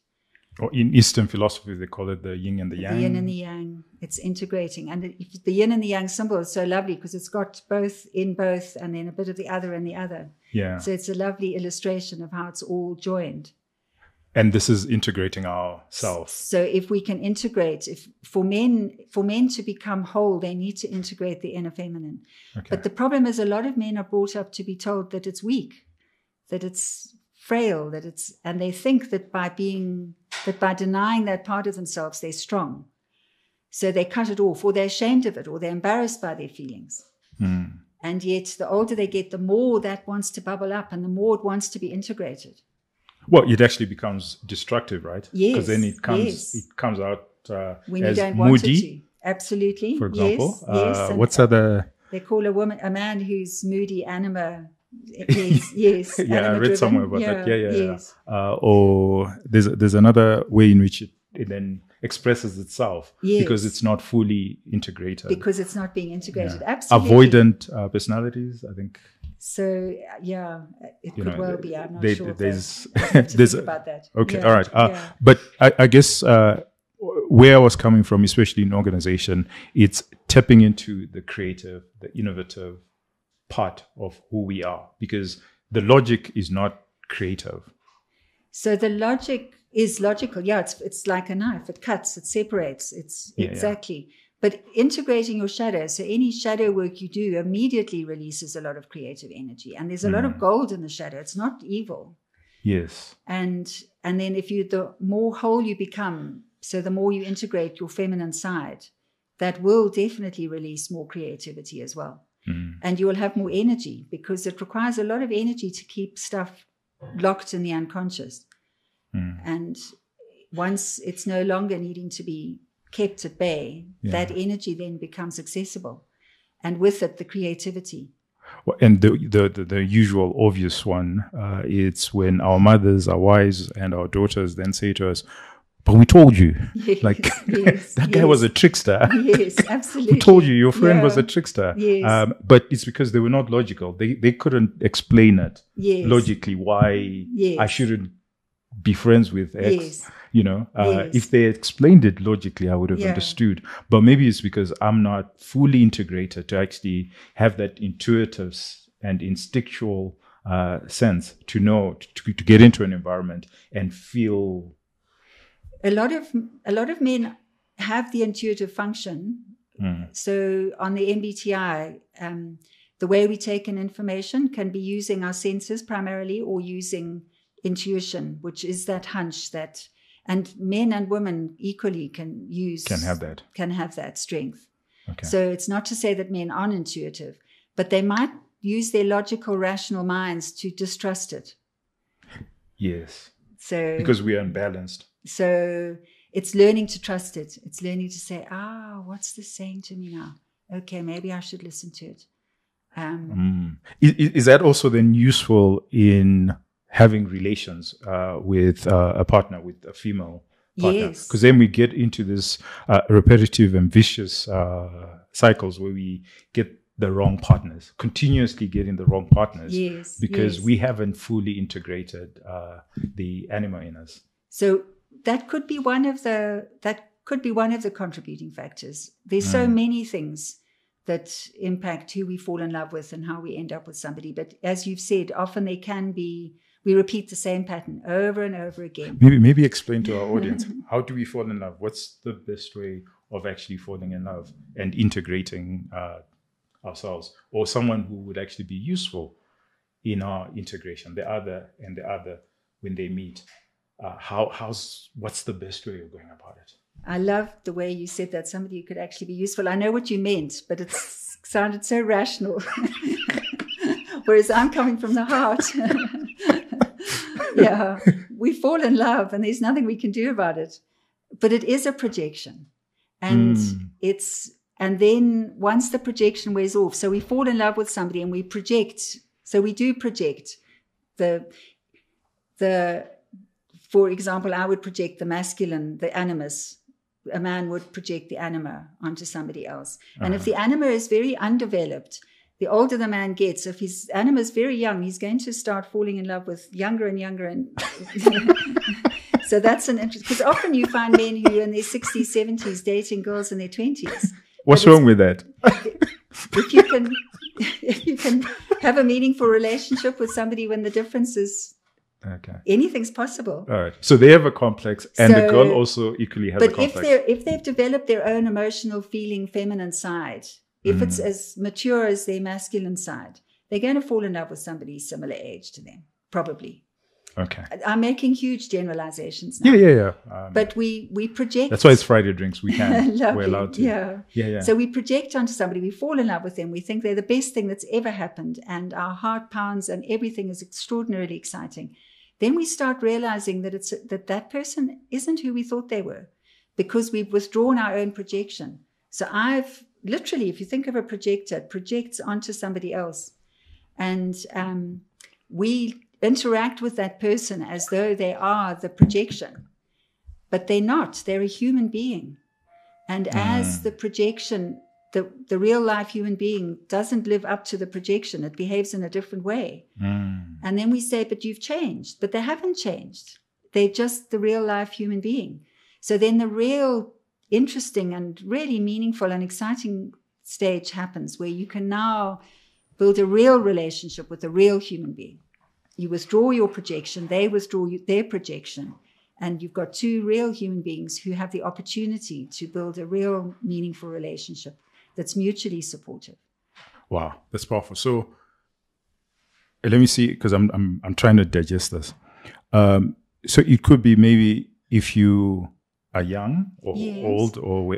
Or in Eastern philosophy, they call it the yin and the yang. The yin and the yang. It's integrating. And the yin and the yang symbol is so lovely because it's got both in both and then a bit of the other in the other. Yeah. So it's a lovely illustration of how it's all joined. And this is integrating ourselves. So if we can integrate, for men to become whole, they need to integrate the inner feminine. Okay. But the problem is a lot of men are brought up to be told that it's weak, that it's frail, and they think that by denying that part of themselves, they're strong. So they cut it off, or they're ashamed of it, or they're embarrassed by their feelings. And yet the older they get, the more that wants to bubble up and the more it wants to be integrated. Well, it actually becomes destructive, right? Yes. Because then it comes out when as you don't moody, want it to. Absolutely. For example. Yes. What's other? They call a man who's moody anima. Yes. Yeah, I read somewhere about that. Yeah. Yes. Or there's another way in which it then expresses itself because it's not fully integrated. Because it's not being integrated. Yeah. Absolutely. Avoidant personalities, I think. So it could well be. I'm not sure. There's think about that. Okay, all right. But I guess where I was coming from, especially in organization, it's tapping into the creative, the innovative part of who we are, because the logic is not creative. So the logic is logical. Yeah, it's like a knife. It cuts, it separates. Exactly. But integrating your shadow, so any shadow work you do immediately releases a lot of creative energy. And there's a lot of gold in the shadow. It's not evil. Yes. And then the more whole you become, so the more you integrate your feminine side, that will definitely release more creativity as well. And you will have more energy, because it requires a lot of energy to keep stuff locked in the unconscious. And once it's no longer needing to be kept at bay, that energy then becomes accessible, and with it the creativity. Well, and the usual obvious one, it's when our mothers, our wives, and our daughters then say to us, "But we told you." Yes, that guy was a trickster. Yes, absolutely. We told you your friend was a trickster. Yes. But it's because they were not logical. They couldn't explain it logically why I shouldn't be friends with X. If they explained it logically, I would have understood. But maybe it's because I'm not fully integrated to actually have that intuitive and instinctual sense to know, to get into an environment and feel. A lot of men have the intuitive function. So on the MBTI, the way we take in information can be using our senses primarily, or using intuition, which is that hunch that, and men and women equally can have that strength. Okay. So it's not to say that men aren't intuitive, but they might use their logical, rational minds to distrust it. Yes. So because we are unbalanced. So it's learning to trust it. It's learning to say, what's this saying to me now? Okay, maybe I should listen to it. Is that also then useful in having relations with a partner, with a female partner? Yes. Because then we get into this repetitive and vicious cycles where we get the wrong partners, continuously getting the wrong partners. Yes. Because we haven't fully integrated the anima in us. So that could be one of the contributing factors. There's so many things that impact who we fall in love with and how we end up with somebody. But as you've said, often they can be, we repeat the same pattern over and over again. Maybe explain to our audience, how do we fall in love? What's the best way of actually falling in love and integrating ourselves, or someone who would actually be useful in our integration, the other when they meet? What's the best way of going about it? I love the way you said that, somebody who could actually be useful. I know what you meant, but it sounded so rational. Whereas I'm coming from the heart. We fall in love and there's nothing we can do about it. But it is a projection. And and then once the projection wears off, so we fall in love with somebody and we project. So we do project the for example, I would project the masculine, the animus. A man would project the anima onto somebody else. And if the anima is very undeveloped, the older the man gets, if his anima is very young, he's going to start falling in love with younger and younger. And so that's an interest. Because often you find men who are in their 60s, 70s dating girls in their 20s. What's wrong with that? If you can have a meaningful relationship with somebody when the difference is anything's possible. All right. So they have a complex, and the girl also equally has a complex. But if they've developed their own emotional, feeling, feminine side, if it's as mature as their masculine side, they're going to fall in love with somebody similar age to them, probably. Okay. I'm making huge generalizations now. Yeah. But we project. That's why it's Friday Drinks. We can. Lovely. We're allowed to. Yeah. So we project onto somebody. We fall in love with them. We think they're the best thing that's ever happened. And our heart pounds and everything is extraordinarily exciting. Then we start realizing that that person isn't who we thought they were, because we've withdrawn our own projection. So I've literally, if you think of a projector, it projects onto somebody else. And we interact with that person as though they are the projection. But they're not. They're a human being. And as the projection, the real life human being doesn't live up to the projection. It behaves in a different way. And then we say, but you've changed. But they haven't changed. They're just the real life human being. So then the real interesting and really meaningful and exciting stage happens, where you can now build a real relationship with a real human being. You withdraw your projection, they withdraw their projection, and you've got two real human beings who have the opportunity to build a real meaningful relationship that's mutually supportive. Wow, that's powerful. So let me see, because I'm trying to digest this. So it could be maybe if you are young or old or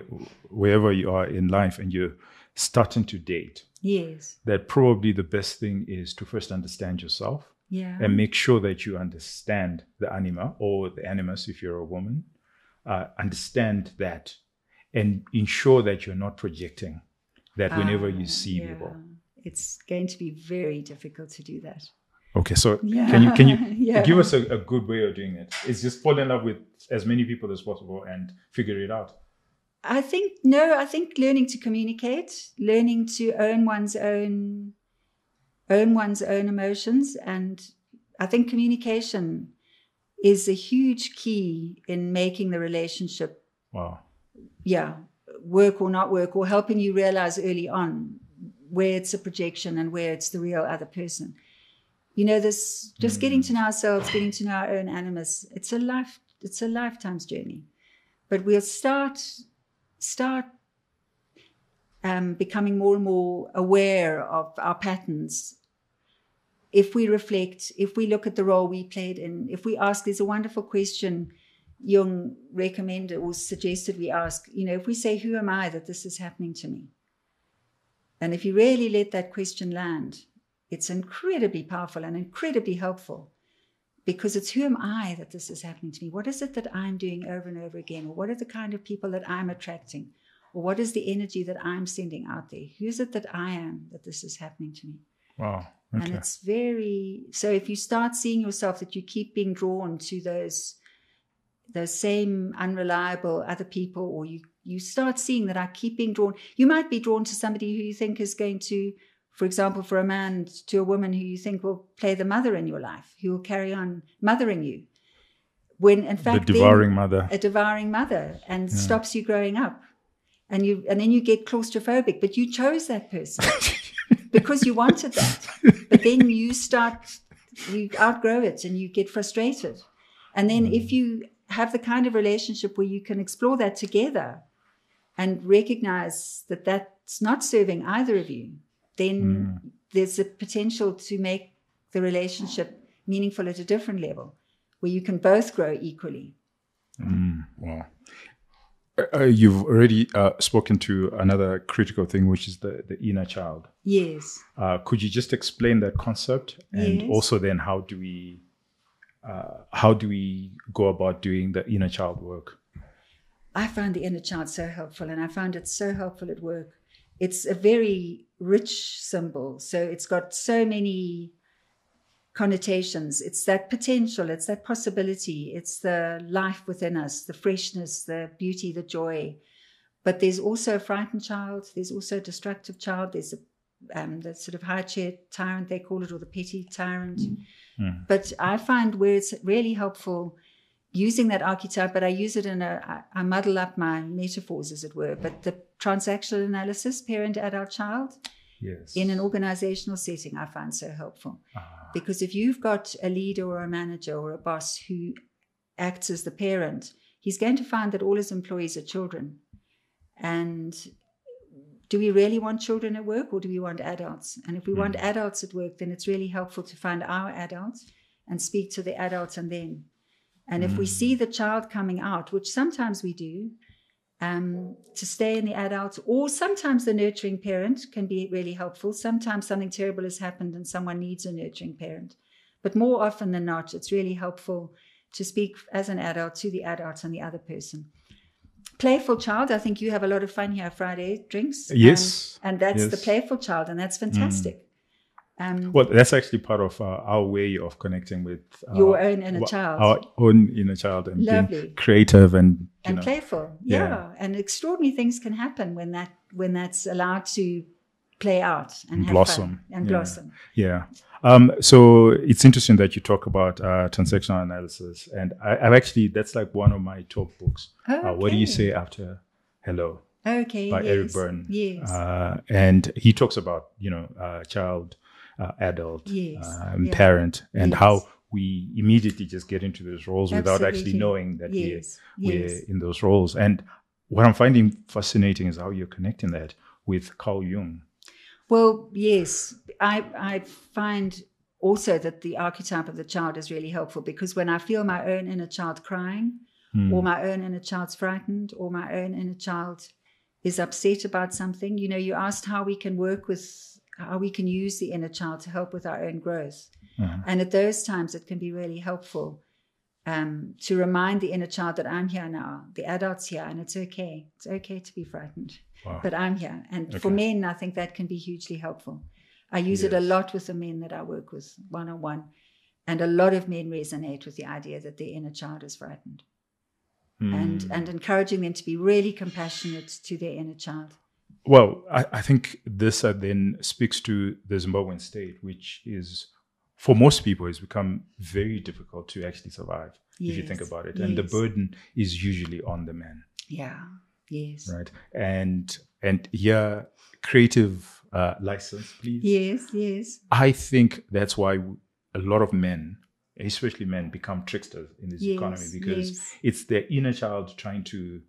wherever you are in life and you're starting to date. Yes. That probably the best thing is to first understand yourself. Yeah. And make sure that you understand the anima or the animus if you're a woman. Understand that and ensure that you're not projecting that whenever you see people. It's going to be very difficult to do that. Okay, so can you give us a good way of doing it? It's just fall in love with as many people as possible and figure it out. I think learning to communicate, learning to own one's own emotions, and I think communication is a huge key in making the relationship work or not work, or helping you realize early on where it's a projection and where it's the real other person. You know, this just getting to know ourselves, getting to know our own animus, it's a lifetime's journey. But we'll start becoming more and more aware of our patterns. If we reflect, if we look at the role we played in, if we ask, there's a wonderful question Jung recommended or suggested we ask, you know, if we say, who am I that this is happening to me? And if you really let that question land, it's incredibly powerful and incredibly helpful, because it's who am I that this is happening to me? What is it that I'm doing over and over again? Or what are the kind of people that I'm attracting? Or what is the energy that I'm sending out there? Who is it that I am that this is happening to me? Wow. Okay. And it's so if you start seeing yourself that you keep being drawn to those same unreliable other people, or you start seeing that I keep being drawn. You might be drawn to somebody who you think is going to, for example, for a man, to a woman who you think will play the mother in your life, who will carry on mothering you. When in fact, a devouring mother, and stops you growing up. And then you get claustrophobic, but you chose that person because you wanted that. But then you outgrow it and you get frustrated. And then if you have the kind of relationship where you can explore that together and recognize that that's not serving either of you, then there's a potential to make the relationship meaningful at a different level, where you can both grow equally. Wow. You've already spoken to another critical thing, which is the inner child. Yes. Could you just explain that concept? And also then how do we go about doing the inner child work? I find the inner child so helpful, and I found it so helpful at work. It's a very rich symbol. So it's got so many connotations. It's that potential, it's that possibility, it's the life within us, the freshness, the beauty, the joy. But there's also a frightened child, there's also a destructive child, there's the sort of high chair tyrant, they call it, or the petty tyrant. But I find where it's really helpful using that archetype, but I use it I muddle up my metaphors, as it were, but the transactional analysis, parent, adult, child, in an organizational setting, I find so helpful. Because if you've got a leader or a manager or a boss who acts as the parent, he's going to find that all his employees are children. And do we really want children at work, or do we want adults? And if we want adults at work, then it's really helpful to find our adults and speak to the adults and then. And if we see the child coming out, which sometimes we do, to stay in the adult, or sometimes the nurturing parent can be really helpful. Sometimes something terrible has happened and someone needs a nurturing parent. But more often than not, it's really helpful to speak as an adult to the adult and the other person. Playful child, I think you have a lot of fun here, Friday Drinks. Yes. And that's yes. the playful child, and that's fantastic. Well, that's actually part of our way of connecting with your own inner child. Our own inner child, and Lovely. being creative and playful. Yeah. And extraordinary things can happen when that's allowed to play out and have blossom. Fun and blossom. Yeah. So it's interesting that you talk about transactional analysis, and I've actually, that's like one of my top books. Okay. What do you say after Hello? Okay. By yes. Eric Byrne. Yes. And he talks about child, adult, parent, and how we immediately just get into those roles without actually knowing that we're in those roles. And what I'm finding fascinating is how you're connecting that with Carl Jung. Well, yes, I find also that the archetype of the child is really helpful, because when I feel my own inner child crying, or my own inner child's frightened, or my own inner child is upset about something, you asked how we can use the inner child to help with our own growth. And at those times, it can be really helpful to remind the inner child that I'm here now, the adult's here, and it's okay. It's okay to be frightened, but I'm here. And for men, I think that can be hugely helpful. I use it a lot with the men that I work with one-on-one. And a lot of men resonate with the idea that their inner child is frightened. And encouraging them to be really compassionate to their inner child. Well, I think this then speaks to the Zimbabwean state, which is, for most people, has become very difficult to actually survive, if you think about it. And the burden is usually on the man. Yeah, yes. Right. And creative license, please. Yes. I think that's why a lot of men, especially men, become tricksters in this economy, because it's their inner child trying to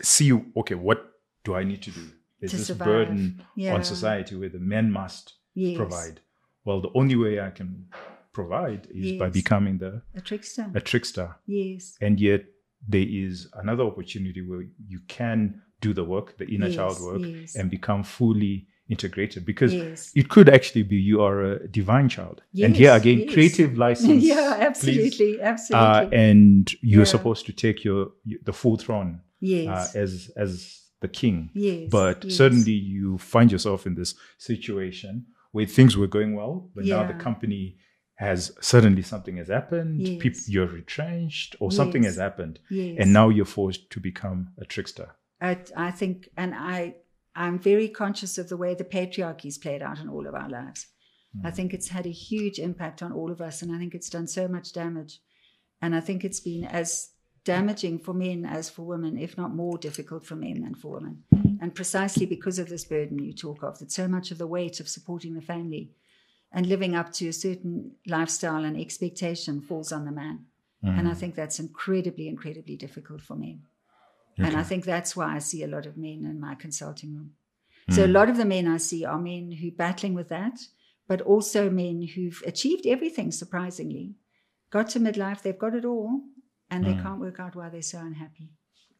see, okay, what do I need to do? There's this survive. Burden on society where the men must provide. Well, the only way I can provide is by becoming a trickster. Yes. And yet there is another opportunity where you can do the work, the inner child work, and become fully integrated, because it could actually be you are a divine child. And here again, creative license. Absolutely. Please. Absolutely. And you're supposed to take the full throne as the king. But suddenly you find yourself in this situation where things were going well, but now the company has suddenly something has happened, you're retrenched, or something has happened, and now you're forced to become a trickster. I think, and I'm very conscious of the way the patriarchy's played out in all of our lives. I think it's had a huge impact on all of us, and I think it's done so much damage. And I think it's been as damaging for men as for women, if not more difficult for men than for women. And precisely because of this burden you talk of, that so much of the weight of supporting the family and living up to a certain lifestyle and expectation falls on the man. And I think that's incredibly, incredibly difficult for men. And I think that's why I see a lot of men in my consulting room. So a lot of the men I see are men who are battling with that, but also men who've achieved everything, surprisingly. Got to midlife, they've got it all, and they can't work out why they're so unhappy.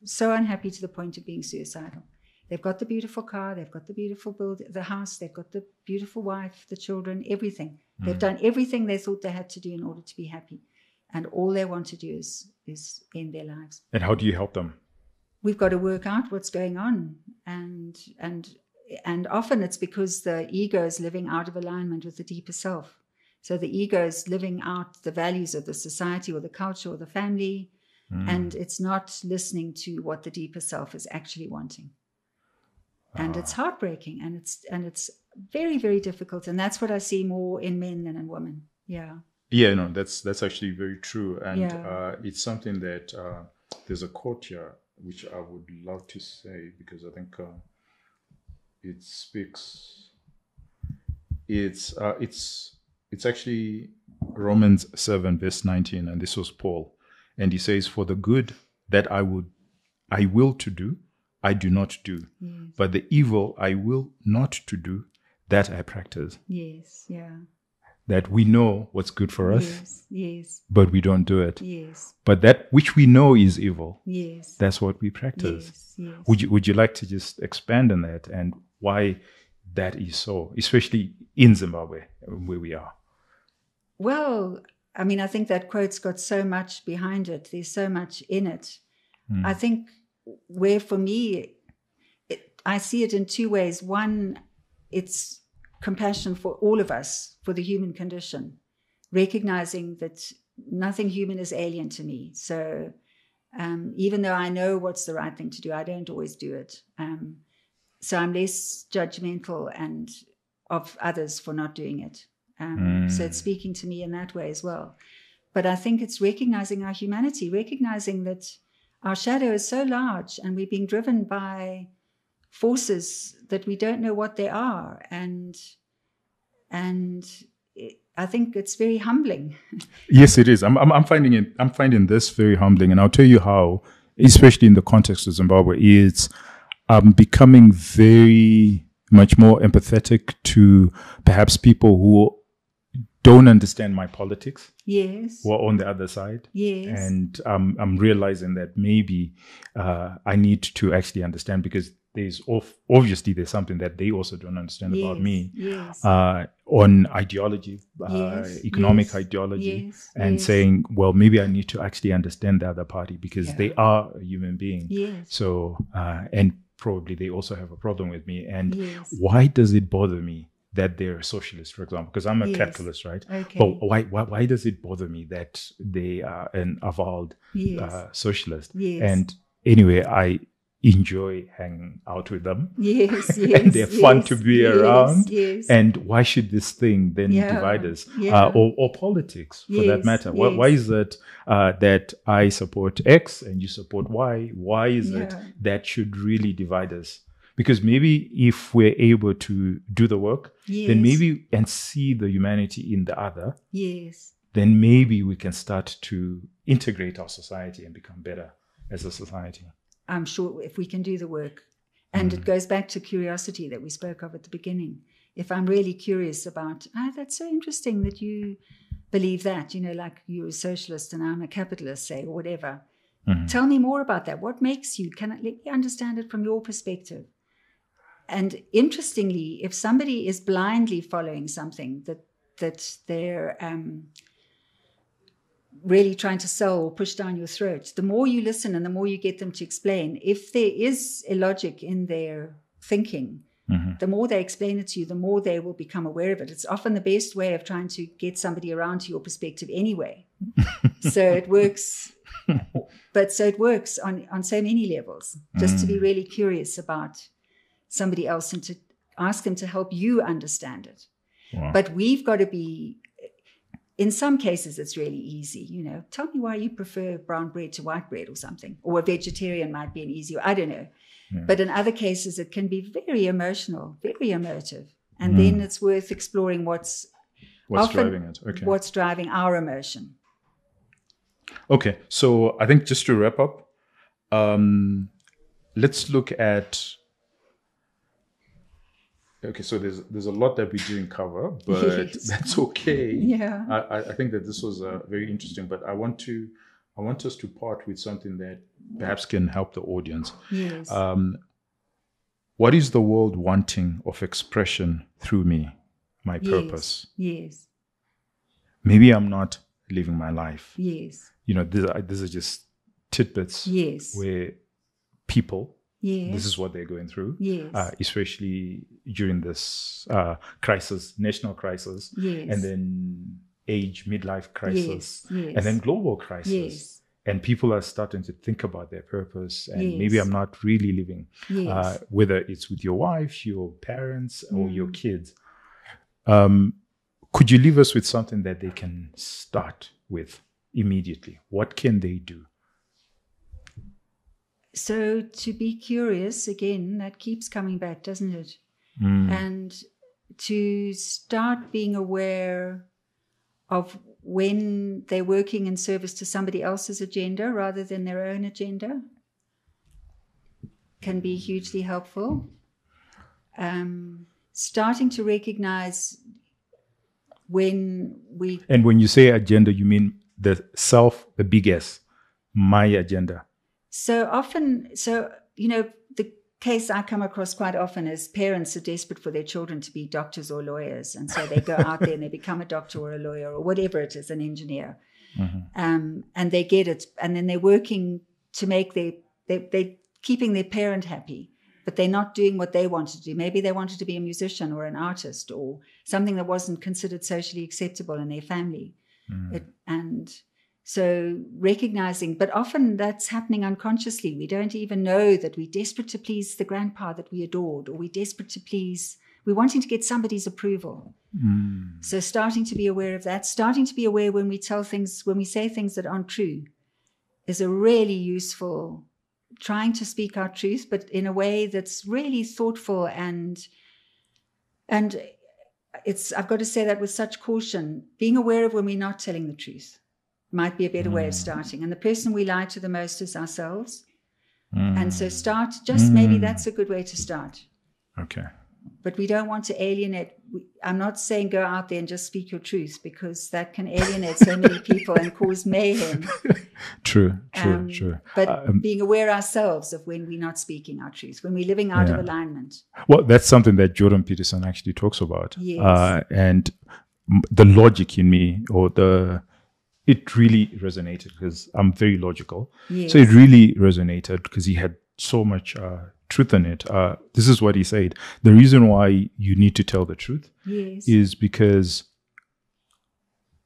So unhappy to the point of being suicidal. They've got the beautiful car, they've got the beautiful the house, they've got the beautiful wife, the children, everything. They've done everything they thought they had to do in order to be happy. And all they want to do is end their lives. And how do you help them? We've got to work out what's going on. And often it's because the ego is living out of alignment with the deeper self. So the ego is living out the values of the society or the culture or the family, and it's not listening to what the deeper self is actually wanting. And it's heartbreaking, and it's very, very difficult. And that's what I see more in men than in women. Yeah. Yeah, no, that's actually very true. And it's something that there's a quote here which I would love to say, because I think it speaks. It's actually Romans 7 verse 19, and this was Paul, and he says, "For the good that I will to do, I do not do, but the evil I will not to do, that I practice." Yes, yeah. that we know what's good for us, Yes, yes, but we don't do it. yes, But that which we know is evil, yes, that's what we practice. yes, yes. Would you like to just expand on that and why that is so, especially in Zimbabwe, where we are? Well, I mean, I think that quote's got so much behind it. There's so much in it. I think where for me, I see it in two ways. One, it's compassion for all of us, for the human condition, recognizing that nothing human is alien to me. So even though I know what's the right thing to do, I don't always do it. So I'm less judgmental and of others for not doing it. So it's speaking to me in that way as well. But I think it's recognizing our humanity, recognizing that our shadow is so large and we're being driven by forces that we don't know what they are. And I think it's very humbling. Yes, it is. I'm finding this very humbling, and I'll tell you how. Especially in the context of Zimbabwe, it's becoming very much more empathetic to perhaps people who don't understand my politics. Yes. Or on the other side. Yes. And I'm realizing that maybe I need to actually understand, because there's obviously there's something that they also don't understand about me. Yes. On ideology, Yes. economic Yes. ideology, Yes. and Yes. saying, well, maybe I need to actually understand the other party because they are a human being. Yes. So, and probably they also have a problem with me. And Yes. why does it bother me that they're a socialist, for example? Because I'm a Yes. capitalist, right? Okay. But why does it bother me that they are an avowed Yes. socialist? Yes. And anyway, I enjoy hanging out with them. Yes, yes. And they're fun to be around. Yes. And why should this thing then divide us? Or politics, for that matter. Why is it that I support X and you support Y? Why is it that should really divide us? Because maybe if we're able to do the work, then maybe, and see the humanity in the other, then maybe we can start to integrate our society and become better as a society. I'm sure if we can do the work. And it goes back to curiosity that we spoke of at the beginning. If I'm really curious about, that's so interesting that you believe that, like you're a socialist and I'm a capitalist, say, or whatever. Tell me more about that. What makes you? Let me understand it from your perspective. And interestingly, if somebody is blindly following something that they're really trying to sell or push down your throat, the more you listen and the more you get them to explain, if there is a logic in their thinking, the more they explain it to you, the more they will become aware of it. It's often the best way of trying to get somebody around to your perspective anyway. So it works. But so it works on so many levels, just to be really curious about somebody else and to ask them to help you understand it. Wow. But we've got to be, in some cases, it's really easy. Tell me why you prefer brown bread to white bread or something, or a vegetarian might be an easier, I don't know. Yeah. But in other cases, it can be very emotional, very emotive. And then it's worth exploring what's driving it. Okay. What's driving our emotion. Okay. So I think just to wrap up, let's look at, okay, so there's a lot that we didn't cover, but that's okay. Yeah. I think that this was very interesting, but I want us to part with something that perhaps can help the audience. Yes. What is the world wanting of expression through me, my purpose? Yes. Maybe I'm not living my life. Yes. These are just tidbits. Yes. Where people, yes, this is what they're going through. Yes. Especially during this crisis, national crisis, yes, and then midlife crisis, yes. and then global crisis. Yes. And people are starting to think about their purpose, and yes, maybe I'm not really living, yes, whether it's with your wife, your parents, or your kids. Could you leave us with something that they can start with immediately? What can they do? So to be curious, again, that keeps coming back, doesn't it? And to start being aware of when they're working in service to somebody else's agenda rather than their own agenda can be hugely helpful. Starting to recognize when we... And when you say agenda, you mean the self, the big S, my agenda. So often, the case I come across quite often is parents are desperate for their children to be doctors or lawyers. And so they go out there and they become a doctor or a lawyer or whatever it is, an engineer. Mm-hmm. And they get it. And then they're working to make they're keeping their parent happy, but they're not doing what they wanted to do. Maybe they wanted to be a musician or an artist or something that wasn't considered socially acceptable in their family. And so recognizing, but often that's happening unconsciously. We don't even know that we're desperate to please the grandpa that we adored, or we're desperate to please, we're wanting to get somebody's approval. So starting to be aware of that, starting to be aware when we say things that aren't true is a really useful, trying to speak our truth, but in a way that's really thoughtful and I've got to say that with such caution, being aware of when we're not telling the truth might be a better way of starting. And the person we lie to the most is ourselves. And so maybe that's a good way to start. Okay. But we don't want to alienate. I'm not saying go out there and just speak your truth, because that can alienate so many people and cause mayhem. True. But being aware ourselves of when we're not speaking our truth, when we're living out of alignment. Well, that's something that Jordan Peterson actually talks about. Yes. And the logic in me, it really resonated because I'm very logical. Yes. So it really resonated because he had so much truth in it. This is what he said. The reason why you need to tell the truth is because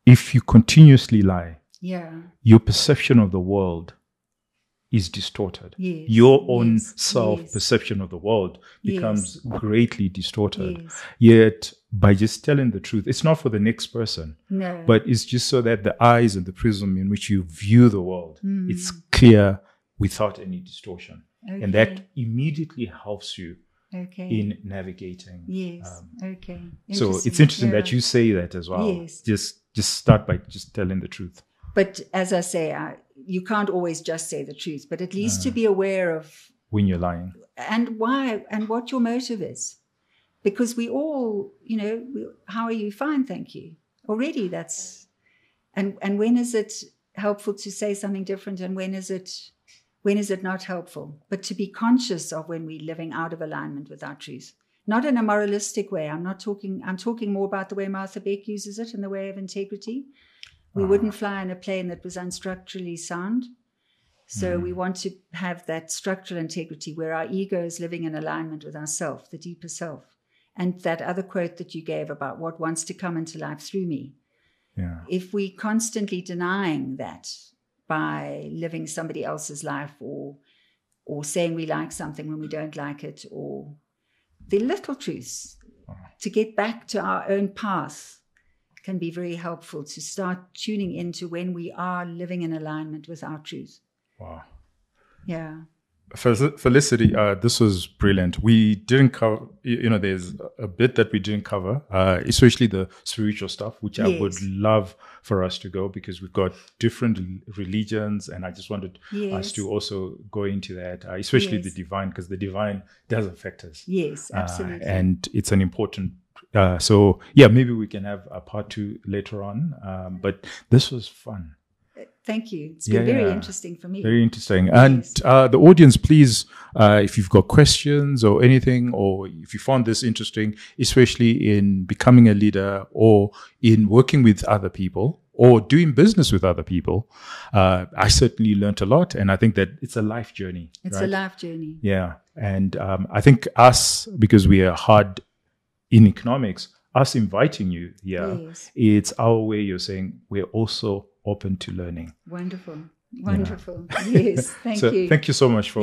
if you continuously lie, your perception of the world is distorted. Yes. Your own self-perception of the world becomes greatly distorted. Yes. Yet, by just telling the truth, it's not for the next person, but it's just so that the eyes and the prism in which you view the world, it's clear without any distortion. Okay. And that immediately helps you in navigating. Yes. So it's interesting that you say that as well. Yes. Just start by just telling the truth. But as I say, you can't always just say the truth, but at least to be aware of when you're lying and why and what your motive is. Because we all, how are you? Fine, thank you. Already that's, and when is it helpful to say something different, and when is it not helpful? But to be conscious of when we're living out of alignment with our truth. Not in a moralistic way. I'm talking more about the way Martha Beck uses it in the way of integrity. We wouldn't fly in a plane that was unstructurally sound. So we want to have that structural integrity where our ego is living in alignment with ourself, the deeper self. And that other quote that you gave about what wants to come into life through me. Yeah. If we constantly denying that by living somebody else's life or saying we like something when we don't like it, or the little truths, to get back to our own path can be very helpful to start tuning into when we are living in alignment with our truth. Wow. Yeah. Felicity, this was brilliant. We didn't cover, there's a bit that we didn't cover, especially the spiritual stuff, which I would love for us to go, because we've got different religions, and I just wanted us to also go into that, especially the divine, because the divine does affect us. Yes, absolutely. And it's an important maybe we can have a part 2 later on. But this was fun. Thank you. It's been very interesting for me. Very interesting. And the audience, please, if you've got questions or anything, or if you found this interesting, especially in becoming a leader or in working with other people or doing business with other people, I certainly learned a lot. And I think that it's a life journey. It's a life journey. Yeah. And I think us, because we are hard in economics, us inviting you here, it's our way of saying we're also open to learning. Wonderful. Yes, thank you. Thank you so much for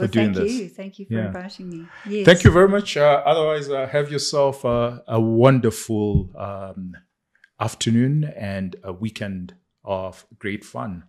doing this. Thank you for inviting me. Yes. Thank you very much. Otherwise, have yourself a wonderful afternoon and a weekend of great fun.